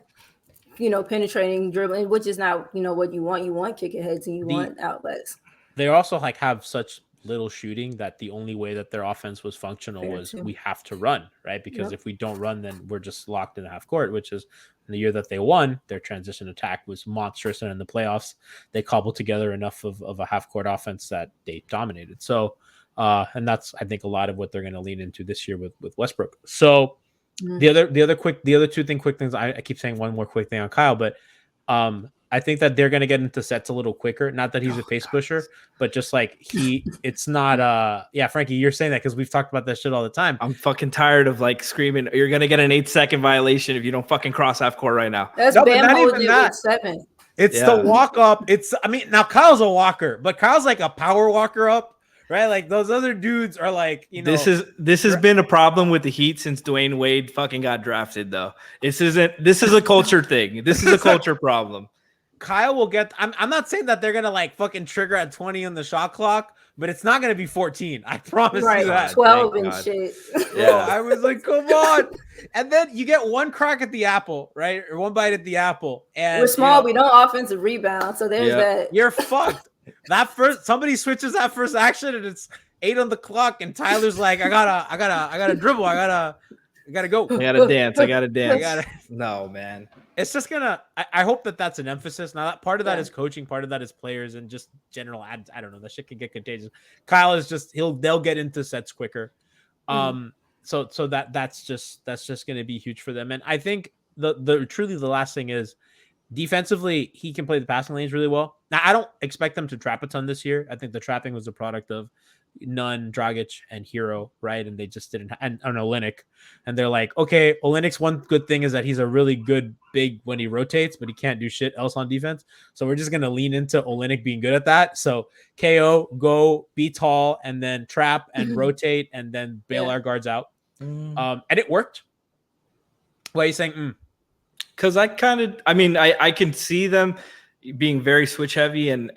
penetrating, dribbling, which is not, what you want. You want kick aheads and you want outlets. They also like have such little shooting that the only way that their offense was functional was we have to run, right? Because if we don't run, then we're just locked in the half court, which is in the year that they won, their transition attack was monstrous. And in the playoffs, they cobbled together enough of a half court offense that they dominated. So, and that's, I think, a lot of what they're going to lean into this year with Westbrook. So, the other two quick things. I keep saying one more quick thing on Kyle, but I I think that they're gonna get into sets a little quicker. Not that he's a pace pusher, but just like it's not. Yeah, Frankie, you're saying that because we've talked about that shit all the time. I'm fucking tired of like screaming. You're gonna get an 8-second violation if you don't fucking cross half court right now. That's Bam holding it with 7. It's the walk up. Now Kyle's a walker, but Kyle's like a power walker up, right? Like those other dudes are like, This has been a problem with the Heat since Dwayne Wade fucking got drafted, though. This is a culture thing. This is a culture problem. Kyle will get. I'm not saying that they're gonna like fucking trigger at 20 on the shot clock, but it's not gonna be 14. I promise you that. 12 and shit. Yeah, I was like, come on. And then you get one crack at the apple, right? Or one bite at the apple. And we're small. We don't offensive rebound, so there's that. You're fucked. Somebody switches that first action, and it's 8 on the clock, and Tyler's like, I gotta dribble. I gotta go. I gotta dance. No, man. It's just gonna. I hope that's an emphasis. Now, that part of that is coaching, part of that is players, and just general ads. I don't know. That shit can get contagious. Kyle is just they'll get into sets quicker. So that's just gonna be huge for them. And I think the truly the last thing is defensively, he can play the passing lanes really well. Now, I don't expect them to trap a ton this year. I think the trapping was a product of Nunn, Dragic, and Herro, right? And they just didn't, and Olynyk. And they're like, okay, Olynyk's one good thing is that he's a really good big when he rotates, but he can't do shit else on defense. So we're just going to lean into Olynyk being good at that. So KO, go, be tall, and then trap and rotate, and then bail our guards out. And it worked. Why are you saying, Because I can see them being very switch heavy and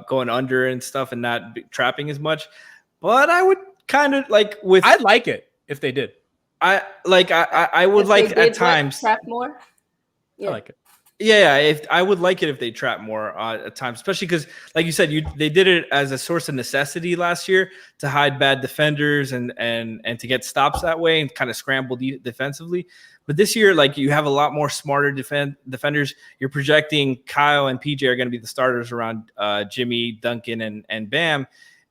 going under and stuff and not trapping as much. But I would kind of like with. I'd like it if they did. I would like at times trap more. Yeah. I like it. Yeah, if I would like it if they trap more at times, especially because, like you said, they did it as a source of necessity last year to hide bad defenders and to get stops that way and kind of scramble defensively. But this year, like, you have a lot more smarter defenders. You're projecting Kyle and PJ are going to be the starters around Jimmy, Duncan, and Bam,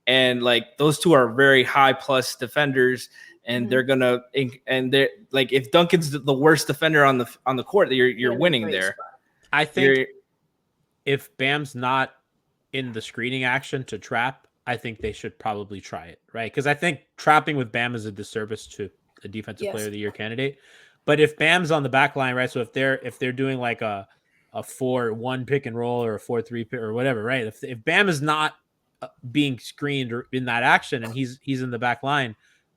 and like those two are very high plus defenders. And they're gonna, and they're like, if Duncan's the worst defender on the court, you're winning there. I think if Bam's not in the screening action to trap, I think they should probably try it, right? Because I think trapping with Bam is a disservice to a defensive player of the year candidate. But if Bam's on the back line, right? So if they're doing like a 4-1 pick and roll or a 4-3 pick or whatever, right? If Bam is not being screened or in that action and he's in the back line,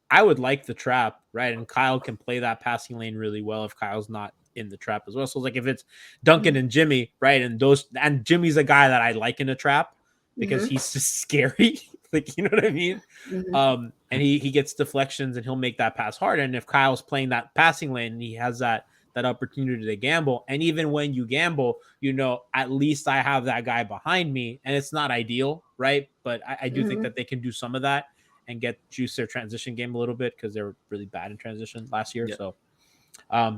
I would like the trap, right? And Kyle can play that passing lane really well if Kyle's not in the trap as well. So like if it's Duncan and Jimmy, right? And Jimmy's a guy that I like in a trap because he's just scary. Like, you know what I mean? And he gets deflections and he'll make that pass hard. And if Kyle's playing that passing lane and he has that opportunity to gamble, and even when you gamble, at least I have that guy behind me, and it's not ideal, right? But I do think that they can do some of that and juice their transition game a little bit because they were really bad in transition last year. Yeah. So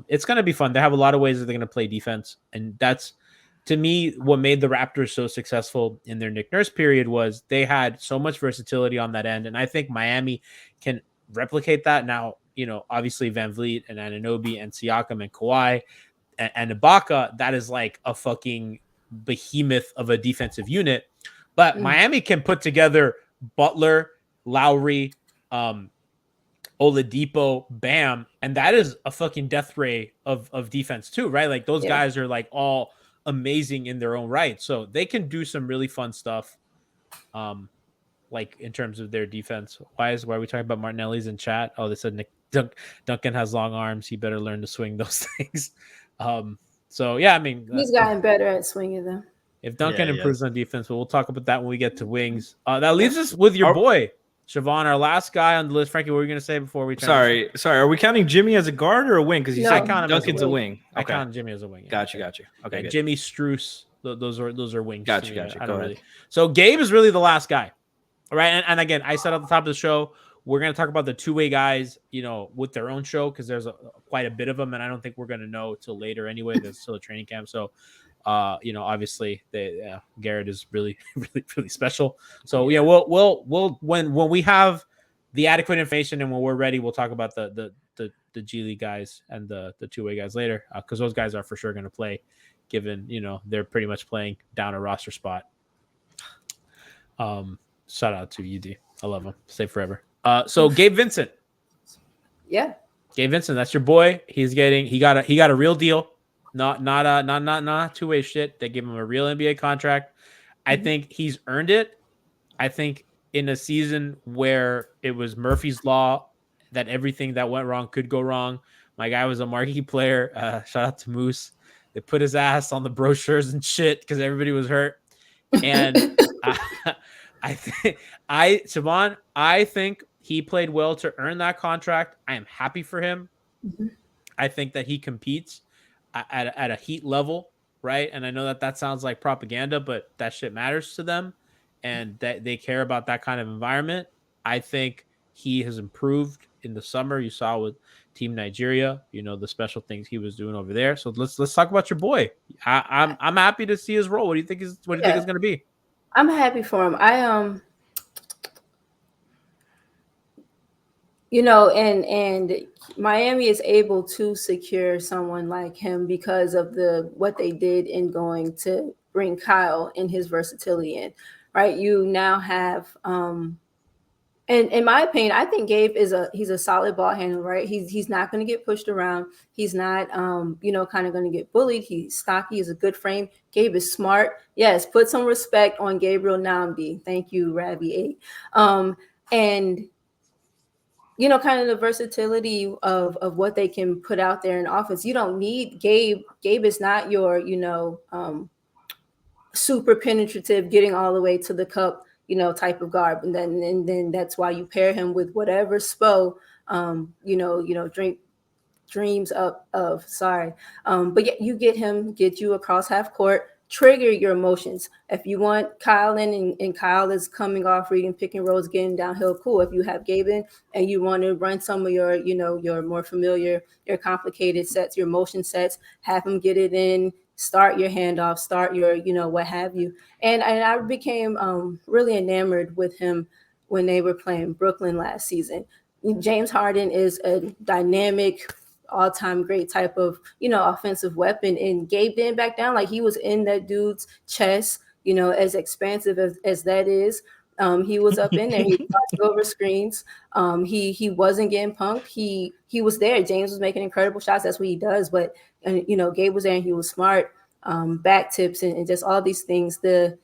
it's going to be fun. They have a lot of ways that they're going to play defense. And that's, to me, what made the Raptors so successful in their Nick Nurse period was they had so much versatility on that end. And I think Miami can replicate that now. Obviously Van Vliet and Anunoby and Siakam and Kawhi and Ibaka, that is like a fucking behemoth of a defensive unit. But Miami can put together Butler, Lowry, Oladipo, Bam, and that is a fucking death ray of defense too, right? Like those guys are like all amazing in their own right. So they can do some really fun stuff. Like in terms of their defense. Why are we talking about Martinelli's in chat? Oh, they said Duncan has long arms. He better learn to swing those things. So yeah, I mean, he's gotten better at swinging them. If Duncan improves on defense, but we'll talk about that when we get to wings. That leaves us with your boy, Siobhan, our last guy on the list. Frankie, what were you going to say before we turn? Sorry. Are we counting Jimmy as a guard or a wing? Because you said Duncan's a wing. I count Jimmy as a wing. Yeah. Got you. Okay, yeah, Jimmy, Struce, those are wings. Got you. Go ahead. So Gabe is really the last guy. All right. And again, I said at the top of the show, we're going to talk about the two-way guys, with their own show, because there's quite a bit of them. And I don't think we're going to know till later anyway. There's still a training camp. So, obviously Garrett is really, really, really special. So yeah, we'll when we have the adequate information and when we're ready, we'll talk about the G League guys and the two-way guys later. Cause those guys are for sure going to play given they're pretty much playing down a roster spot. Shout out to UD. I love him. Stay forever. So Gabe Vincent. Yeah. Gabe Vincent, that's your boy. He got a real deal. Not two-way shit. They gave him a real NBA contract. I think he's earned it. I think in a season where it was Murphy's Law that everything that went wrong could go wrong. My guy was a marquee player. Shout out to Moose. They put his ass on the brochures and shit because everybody was hurt. And Siobhan, I think he played well to earn that contract. I am happy for him. Mm-hmm. I think that he competes at a heat level, right? And I know that sounds like propaganda, but that shit matters to them, and that they care about that kind of environment. I think he has improved in the summer. You saw with Team Nigeria, the special things he was doing over there. So let's talk about your boy. I'm happy to see his role. What do you think is think it's going to be? I'm happy for him. And Miami is able to secure someone like him because of what they did in going to bring Kyle and his versatility in, right? You now have, and in my opinion, I think Gabe he's a solid ball handler, right? He's not going to get pushed around. He's not, kind of going to get bullied. He's stocky. He's a good frame. Gabe is smart. Yes, put some respect on Gabriel Namdi. Thank you, Ravi 8. And kind of the versatility of what they can put out there in offense. You don't need Gabe. Gabe is not your, super penetrative, getting all the way to the cup, type of guard. And then that's why you pair him with whatever Spo, dreams of. Sorry. But yeah, you get you across half court, trigger your emotions. If you want Kyle in and Kyle is coming off reading pick and rolls, getting downhill, cool. If you have Gabe in and you want to run some of your, your more familiar, your complicated sets, your motion sets, have him get it in, start your handoff, start your, what have you. And I became really enamored with him when they were playing Brooklyn last season. James Harden is a dynamic, all-time great type of, offensive weapon. And Gabe didn't back down. Like, he was in that dude's chest, as expansive as that is. He was up in there. He was over screens. He wasn't getting punked. He was there. James was making incredible shots. That's what he does. But, Gabe was there and he was smart. Back tips and just all these things. The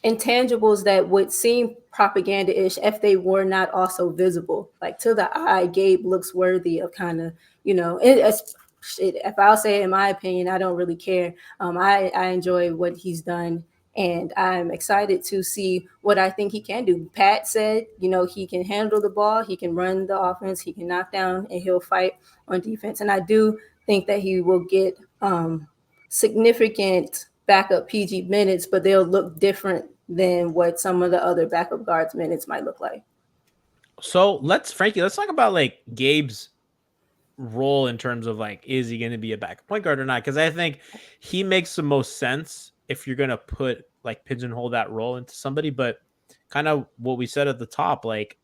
intangibles that would seem propaganda-ish if they were not also visible. Like, to the eye, Gabe looks worthy of kind of, if I'll say it, in my opinion, I don't really care. I enjoy what he's done, and I'm excited to see what I think he can do. Pat said, he can handle the ball, he can run the offense, he can knock down, and he'll fight on defense. And I do think that he will get significant backup PG minutes, but they'll look different than what some of the other backup guards minutes might look like. So let's talk about like Gabe's role in terms of like, is he going to be a backup point guard or not? Because I think he makes the most sense if you're going to put like pigeonhole that role into somebody. But kind of what we said at the top, like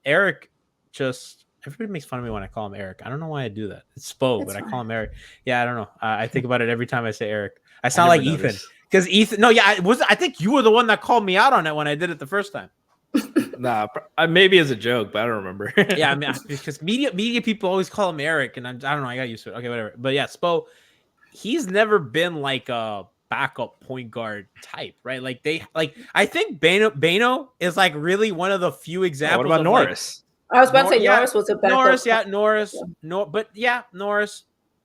Eric, just everybody makes fun of me when I call him Eric. I don't know why I do that. It's Spo, but fine. I call him Eric. Yeah, I don't know. I think about it every time I say Eric. I sound like Ethan. Because Ethan, no, yeah, I think you were the one that called me out on it when I did it the first time. Nah, maybe as a joke, but I don't remember. Yeah, I mean, because media people always call him Eric, and I don't know, I got used to it. Okay, whatever. But yeah, Spo, he's never been like a backup point guard type, right? Like I think Bano is like really one of the few examples. What about Norris? I was about to say Norris was a backup. Norris.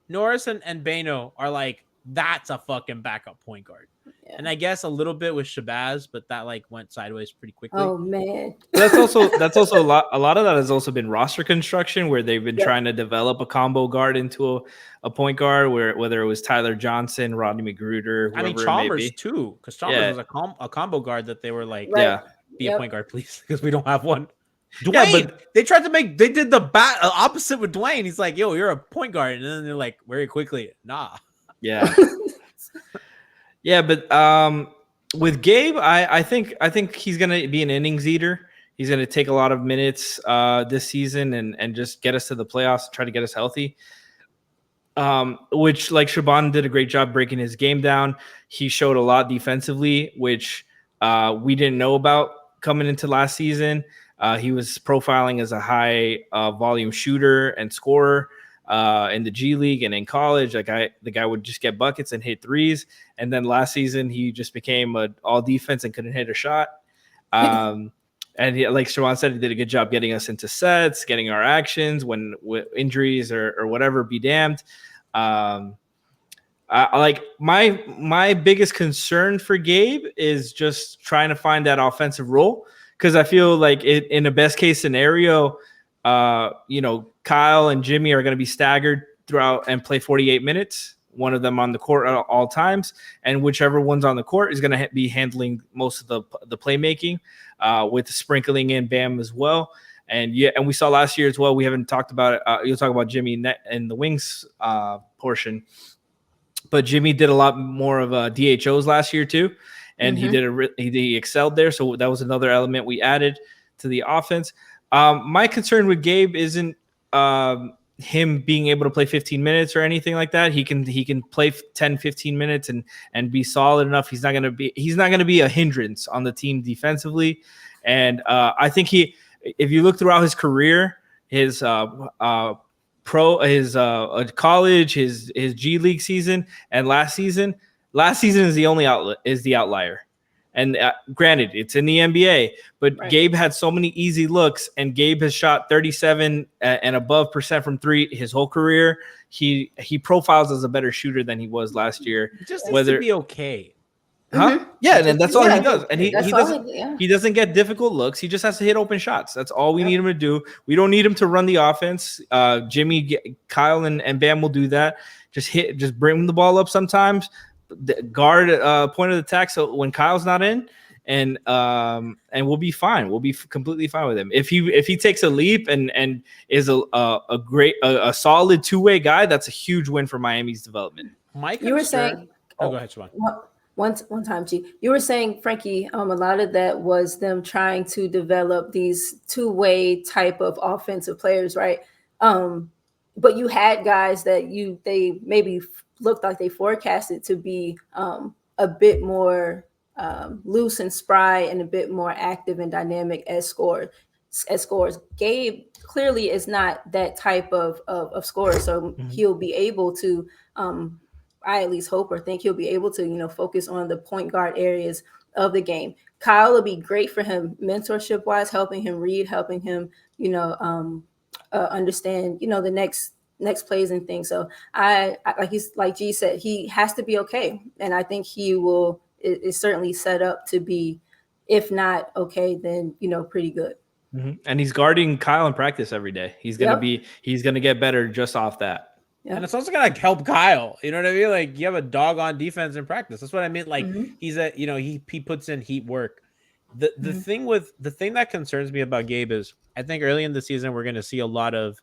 Norris and Bano are like, that's a fucking backup point guard. Yeah. And I guess a little bit with Shabazz, but that like went sideways pretty quickly. Oh man. That's also a lot of that has also been roster construction, where they've been trying to develop a combo guard into a point guard, whether it was Tyler Johnson, Rodney McGruder, I mean Chalmers too, because Chalmers was a combo guard that they were like, be a point guard, please, because we don't have one. Dwayne, but they did the opposite with Dwayne. He's like, yo, you're a point guard, and then they're like, very quickly, nah. Yeah. Yeah, but with Gabe, I think he's gonna be an innings eater. He's gonna take a lot of minutes this season and just get us to the playoffs, try to get us healthy. which like Shaban did a great job breaking his game down. He showed a lot defensively, which we didn't know about coming into last season. He was profiling as a high volume shooter and scorer in the G League and in college. The guy would just get buckets and hit threes. And then last season, he just became an all defense and couldn't hit a shot. And he, like Shawan said, he did a good job getting us into sets, getting our actions when injuries or whatever be damned. Like my biggest concern for Gabe is just trying to find that offensive role, because I feel like in a best case scenario, Kyle and Jimmy are going to be staggered throughout and play 48 minutes, one of them on the court at all times, and whichever one's on the court is going to be handling most of the playmaking, with sprinkling in Bam as well. And we saw last year as well. We haven't talked about it. You'll talk about Jimmy in the wings portion, but Jimmy did a lot more of DHOs last year too, and he excelled there. So that was another element we added to the offense. My concern with Gabe isn't him being able to play 15 minutes or anything like that. He can play 10, 15 minutes and be solid enough. He's not going to be a hindrance on the team defensively. And I think if you look throughout his career, his college, his G League season, and last season is the outlier. And granted, it's in the NBA, but right. Gabe had so many easy looks, and Gabe has shot 37 and above % from three his whole career. He profiles as a better shooter than he was last year. He just needs to be okay. Huh? Yeah, and that's all he does. And he doesn't get difficult looks. He just has to hit open shots. That's all we need him to do. We don't need him to run the offense. Jimmy, Kyle, and Bam will do that. Just bring the ball up sometimes. Guard point of attack, so when Kyle's not in, and we'll be fine. We'll be completely fine with him. If he takes a leap and is a solid two-way guy, that's a huge win for Miami's development. You were saying, go ahead, Siobhan. One time, G. You were saying, Frankie, a lot of that was them trying to develop these two-way type of offensive players, right? But you had guys that they maybe looked like they forecasted to be a bit more loose and spry and a bit more active and dynamic as scorers. Gabe clearly is not that type of scorer, so he'll be able to. I at least hope or think he'll be able to, focus on the point guard areas of the game. Kyle will be great for him mentorship wise, helping him read, helping him, understand, the next plays and things. So like G said, he has to be okay. And I think he is certainly set up to be, if not okay, then, pretty good. Mm-hmm. And he's guarding Kyle in practice every day. He's going to get better just off that. Yeah. And it's also gonna help Kyle. You know what I mean? Like, you have a dog on defense in practice. That's what I mean. Like, he's he puts in heat work. The thing that concerns me about Gabe is I think early in the season we're gonna see a lot of,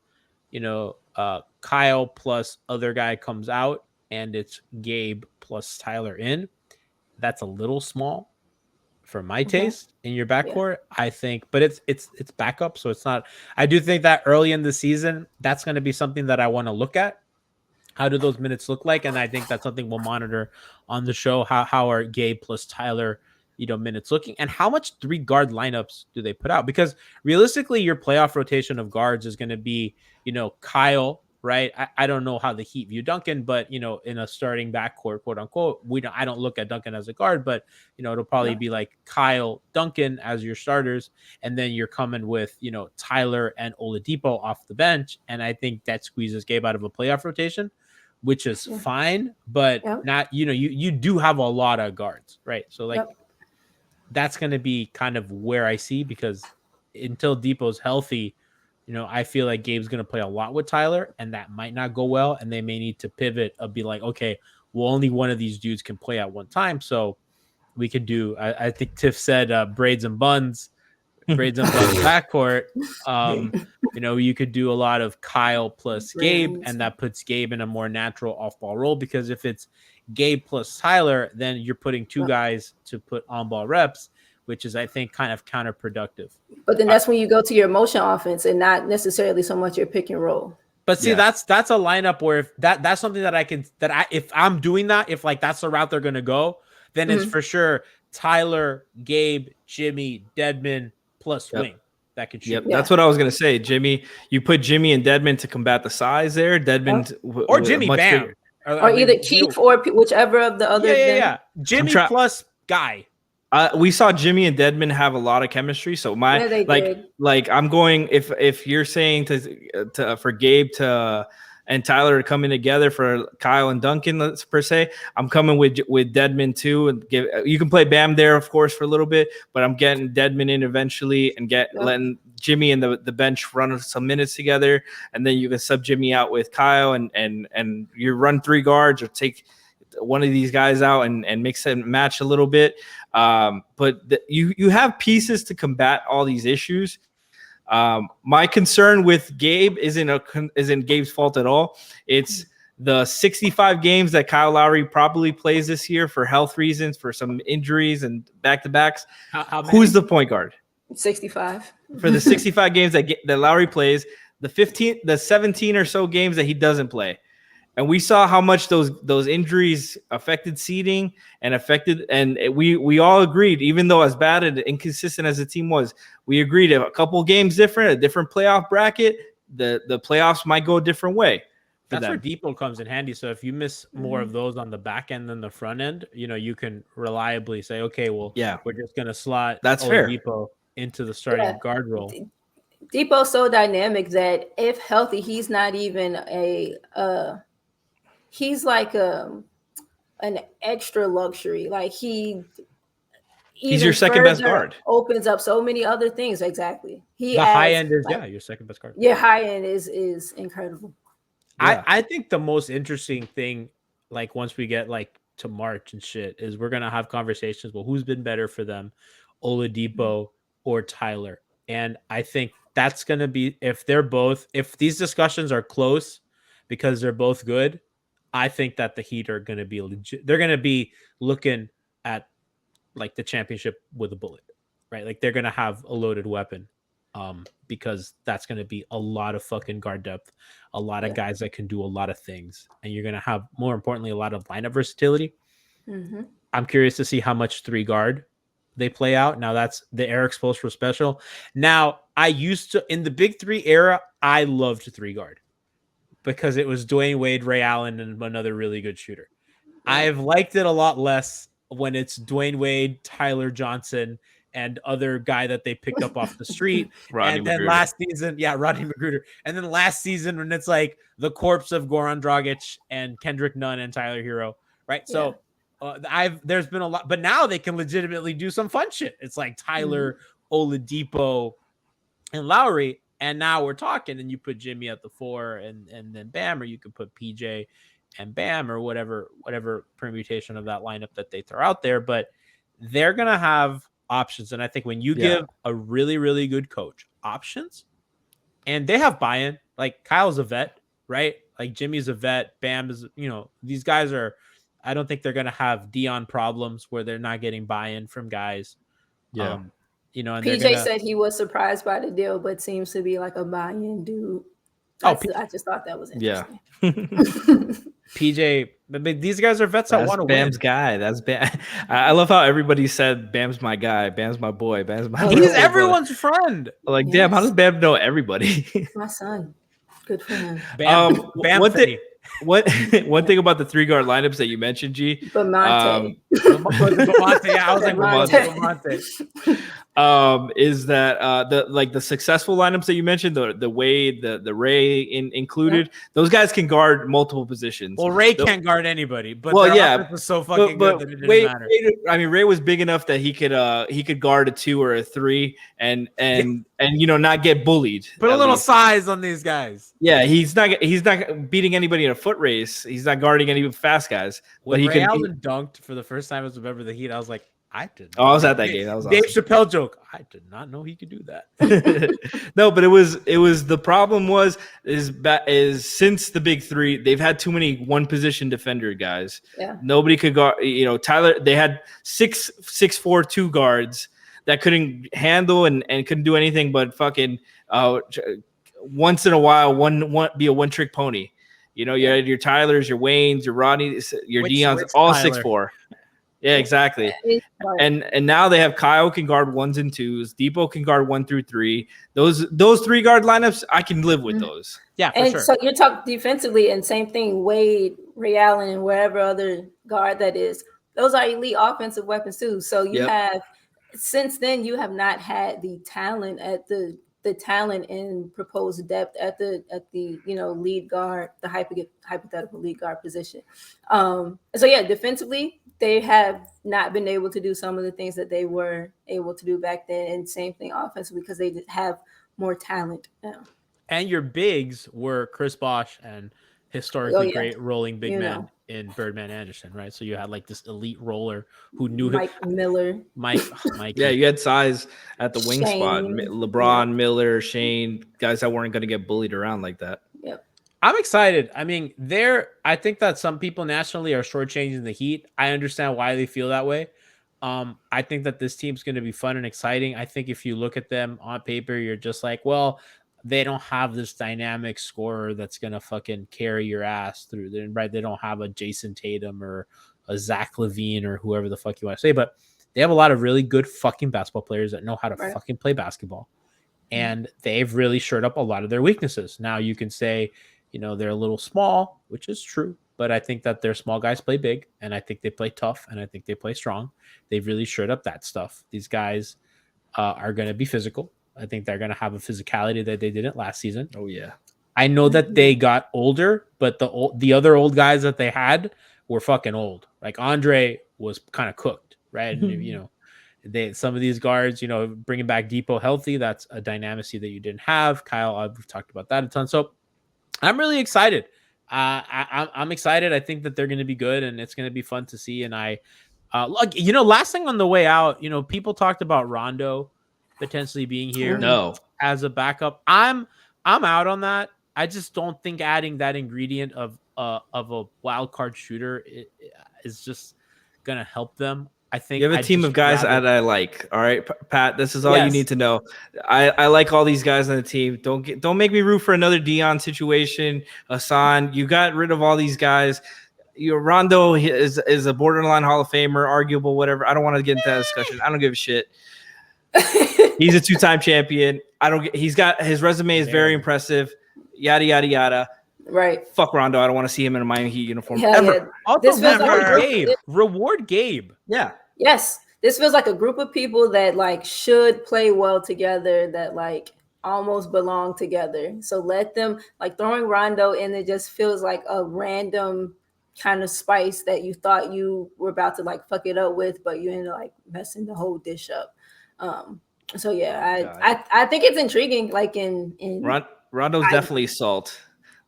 Kyle plus other guy comes out and it's Gabe plus Tyler in. That's a little small for my taste in your backcourt, I think, but it's backup, so it's not. I do think that early in the season that's going to be something that I want to look at. How do those minutes look like? And I think that's something we'll monitor on the show. How are Gabe plus Tyler, minutes looking, and how much 3 guard lineups do they put out? Because realistically, your playoff rotation of guards is going to be, Kyle, right? I don't know how the Heat view Duncan, but in a starting backcourt, quote unquote, I don't look at Duncan as a guard, but it'll probably be like Kyle, Duncan as your starters, and then you're coming with Tyler and Oladipo off the bench, and I think that squeezes Gabe out of a playoff rotation, which is fine, but not, you do have a lot of guards, right? So that's going to be kind of where I see, because until Depot's healthy, I feel like Gabe's going to play a lot with Tyler, and that might not go well, and they may need to pivot and be like, okay, well, only one of these dudes can play at one time, so we could do, I think Tiff said braids and buns backcourt. You could do a lot of Kyle plus Gabe, and that puts Gabe in a more natural off-ball role, because if it's Gabe plus Tyler, then you're putting 2 guys to put on-ball reps, which is, I think, kind of counterproductive. But then that's when you go to your motion offense and not necessarily so much your pick and roll. But see, that's a lineup where if that's something that if I'm doing that, if like that's the route they're gonna go, then it's for sure Tyler, Gabe, Jimmy, Dedmon plus wing that can shoot. Yep, that's what I was gonna say. Jimmy, you put Jimmy and Dedmon to combat the size there. Dedmon or Jimmy Bam. Bigger. Or either Keith or whichever of the other. Yeah. Jimmy plus Guy. We saw Jimmy and Dedmon have a lot of chemistry. So I'm going if you're saying to for Gabe and Tyler to come in together for Kyle and Duncan, per se, I'm coming with Dedmon too, and you can play Bam there, of course, for a little bit, but I'm getting Dedmon in eventually and letting Jimmy and the bench run some minutes together, and then you can sub Jimmy out with Kyle and you run 3 guards or take one of these guys out and mix and match a little bit. But you have pieces to combat all these issues. My concern with Gabe isn't Gabe's fault at all. It's the 65 games that Kyle Lowry probably plays this year for health reasons, for some injuries and back-to-backs. Who's the point guard? 65. For the 65 games that Lowry plays, the 17 or so games that he doesn't play. And we saw how much those injuries affected seeding and we all agreed, even though as bad and inconsistent as the team was, we agreed a couple games different, a different playoff bracket, the playoffs might go a different way. That's where Depot comes in handy. So if you miss more of those on the back end than the front end, you can reliably say, okay, well, we're just going to slot Depot into the starting guard role. Depot's so dynamic that if healthy, he's not even he's like an extra luxury. Like he's your second best guard. Opens up so many other things. Exactly. High end is your second best guard. Yeah, high end is incredible. Yeah. I think the most interesting thing, like once we get like to March and shit, is we're gonna have conversations. Well, who's been better for them, Oladipo or Tyler? And I think that's gonna be if these discussions are close because they're both good. I think that the Heat are going to be legit. They're going to be looking at like the championship with a bullet, right? Like they're going to have a loaded weapon because that's going to be a lot of fucking guard depth, a lot of guys that can do a lot of things. And you're going to have, more importantly, a lot of lineup versatility. Mm-hmm. I'm curious to see how much 3 guard they play out. Now that's the Eric Spoelstra special. Now I used to, in the Big 3 era, I loved 3 guard. Because it was Dwayne Wade, Ray Allen, and another really good shooter. I've liked it a lot less when it's Dwayne Wade, Tyler Johnson, and other guy that they picked up off the street. Rodney and then Magruder. last season, Rodney Magruder. And then last season when it's like the corpse of Goran Dragic and Kendrick Nunn and Tyler Herro, right? So there's been a lot, but now they can legitimately do some fun shit. It's like Tyler, Oladipo, and Lowry. And now we're talking, and you put Jimmy at the 4 and then Bam, or you could put PJ and Bam or whatever permutation of that lineup that they throw out there. But they're going to have options. And I think when you give a really, really good coach options and they have buy-in, like Kyle's a vet, right? Like Jimmy's a vet. Bam is, these guys are, I don't think they're going to have Dion problems where they're not getting buy-in from guys. Yeah. And PJ said he was surprised by the deal, but seems to be like a buy-in dude. I just thought that was interesting. Yeah. PJ, but these guys are vets that want to win. Bam's guy. That's Bam. I love how everybody said Bam's my guy. Bam's my boy. Bam's my. He's everyone's friend. Like, damn, how does Bam know everybody? My son. Good for him. Bam. One thing about the 3 guard lineups that you mentioned, G. Bamonte. I was like Bamonte. Is that the successful lineups that you mentioned, the Wade, the Ray included, those guys can guard multiple positions. Well, Ray can't guard anybody, but offense was so fucking good that it didn't matter. Ray was big enough that he could guard a 2 or a 3 and not get bullied. Put a little size on these guys. Yeah, he's not beating anybody in a foot race. He's not guarding any fast guys. When Ray Allen dunked for the first time as a member of the Heat, I was like, I did. I was at that game. That was Dave Chappelle joke. I did not know he could do that. No, but it was the problem is since the Big 3, they've had too many one position defender guys. Yeah. Nobody could guard. Tyler. They had 6'4" 2 guards that couldn't handle and couldn't do anything but fucking once in a while, one be a one-trick pony. You know, you had your Tylers, your Waynes, your Rodneys, your Deons, all Tyler? 6'4". Yeah, exactly. And now they have Kyle can guard 1s and 2s. Depot can guard 1 through 3. Those 3-guard lineups, I can live with those. Yeah, for and sure. so you're talking defensively, and same thing, Wade, Ray Allen, and wherever other guard that is. Those are elite offensive weapons too. So you have, since then, you have not had the talent at the talent and proposed depth at the lead guard, the hypothetical lead guard position. So yeah, defensively, they have not been able to do some of the things that they were able to do back then, and same thing offensively because they just have more talent now. And your bigs were Chris Bosh and historically great rolling big men in Birdman Anderson, right? So you had like this elite roller who knew Mike Miller. Mike. Yeah, you had size at the wing Shane. spot. LeBron, Miller, Shane, guys that weren't going to get bullied around like that. Yep. I'm excited. I mean, I think that some people nationally are shortchanging the Heat. I understand why they feel that way. I think that this team's going to be fun and exciting. I think if you look at them on paper, you're just like, well, they don't have this dynamic scorer that's going to fucking carry your ass through there, right? They don't have a Jason Tatum or a Zach LaVine or whoever the fuck you want to say, but they have a lot of really good fucking basketball players that know how to fucking play basketball. And they've really shored up a lot of their weaknesses. Now you can say, you know, they're a little small, which is true, but I think that their small guys play big, and I think they play tough, and I think they play strong. They've really shored up that stuff. These guys are going to be physical. I think they're going to have a physicality that they didn't last season. Oh, yeah. I know that they got older, but the other old guys that they had were fucking old. Like Andre was kind of cooked, right? And, you know, some of these guards, you know, bringing back Depot healthy, that's a dynamicy that you didn't have. Kyle, we've talked about that a ton. So I'm really excited. I'm excited. I think that they're going to be good, and it's going to be fun to see. And look, you know, last thing on the way out, you know, people talked about Rondo potentially being here as a backup. I'm out on that. I just don't think adding that ingredient of a wild card shooter is just going to help them. I think you have a team of guys that I like. All right, Pat, this is all you need to know. I like all these guys on the team. Don't make me root for another Dion situation. Hassan, you got rid of all these guys. Rondo is a borderline Hall of Famer, arguable, whatever. I don't want to get into that discussion. I don't give a shit. He's a 2-time champion. He's got his resume is very impressive. Yada yada yada. Right. Fuck Rondo. I don't want to see him in a Miami Heat uniform ever. Yeah. Also, reward Gabe. Yeah. Yes. This feels like a group of people that like should play well together, that like almost belong together. So let them, like, throwing Rondo in there just feels like a random kind of spice that you thought you were about to like fuck it up with, but you ended up like messing the whole dish up. So yeah, I think it's intriguing. Like in Rondo's definitely salt.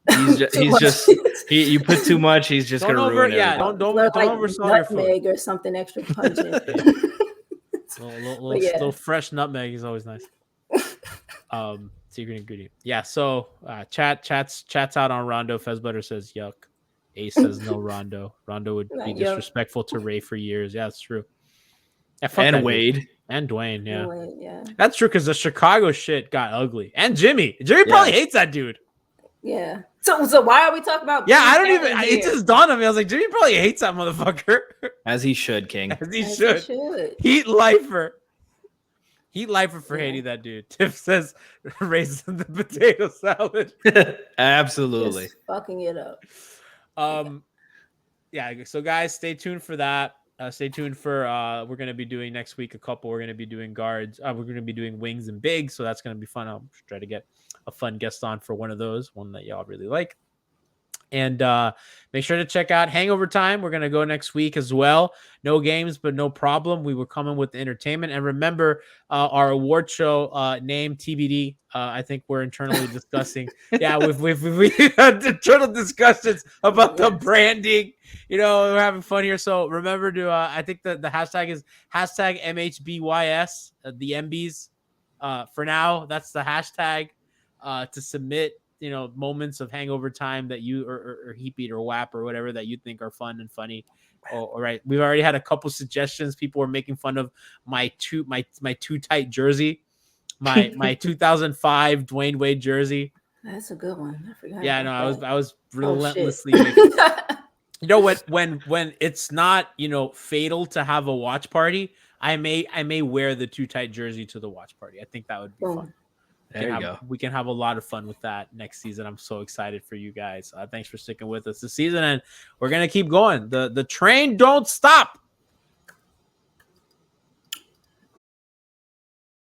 You put too much, he's just gonna ruin it. Yeah, don't oversalt your food. Nutmeg or something extra pungent. little fresh nutmeg is always nice. Secret ingredient. Yeah. So chats out on Rondo. Fezbutter says yuck. Ace says no Rondo. Rondo would be disrespectful to Ray for years. Yeah, that's true. Yeah, and Wade. Dude. And Dwayne, yeah. Yeah. That's true, because the Chicago shit got ugly. And Jimmy probably hates that dude. Yeah. So why are we talking about? Yeah, I don't even. It just dawned on me. I was like, Jimmy probably hates that motherfucker. As he should, King. As he should. Heat lifer for hating that dude. Tiff says raisins the potato salad. Absolutely. Just fucking it up. Yeah. So guys, stay tuned for that. Stay tuned for we're going to be doing next week a couple. We're going to be doing guards. We're going to be doing wings and bigs, so that's going to be fun. I'll try to get a fun guest on for one of those, one that y'all really like. And make sure to check out Hangover Time. We're going to go next week as well. No games, but no problem. We were coming with the entertainment. And remember our award show name TBD. I think we're internally discussing. Yeah, we've had internal discussions about the branding. You know, we're having fun here. So remember to, I think the hashtag is hashtag MHBYS, the MBs. For now, that's the hashtag to submit, you know, moments of Hangover Time that you or Heat Beat or WAP or whatever that you think are fun and funny. All right. We've already had a couple suggestions. People were making fun of my too tight jersey, my 2005 Dwayne Wade jersey. That's a good one. I forgot. Yeah, about no, that. I was Oh, shit. relentlessly making. You know, when it's not, you know, fatal to have a watch party, I may wear the too tight jersey to the watch party. I think that would be Boom. fun. There you go. We can have a lot of fun with that next season. I'm so excited for you guys. Thanks for sticking with us this season, and we're gonna keep going. The train don't stop.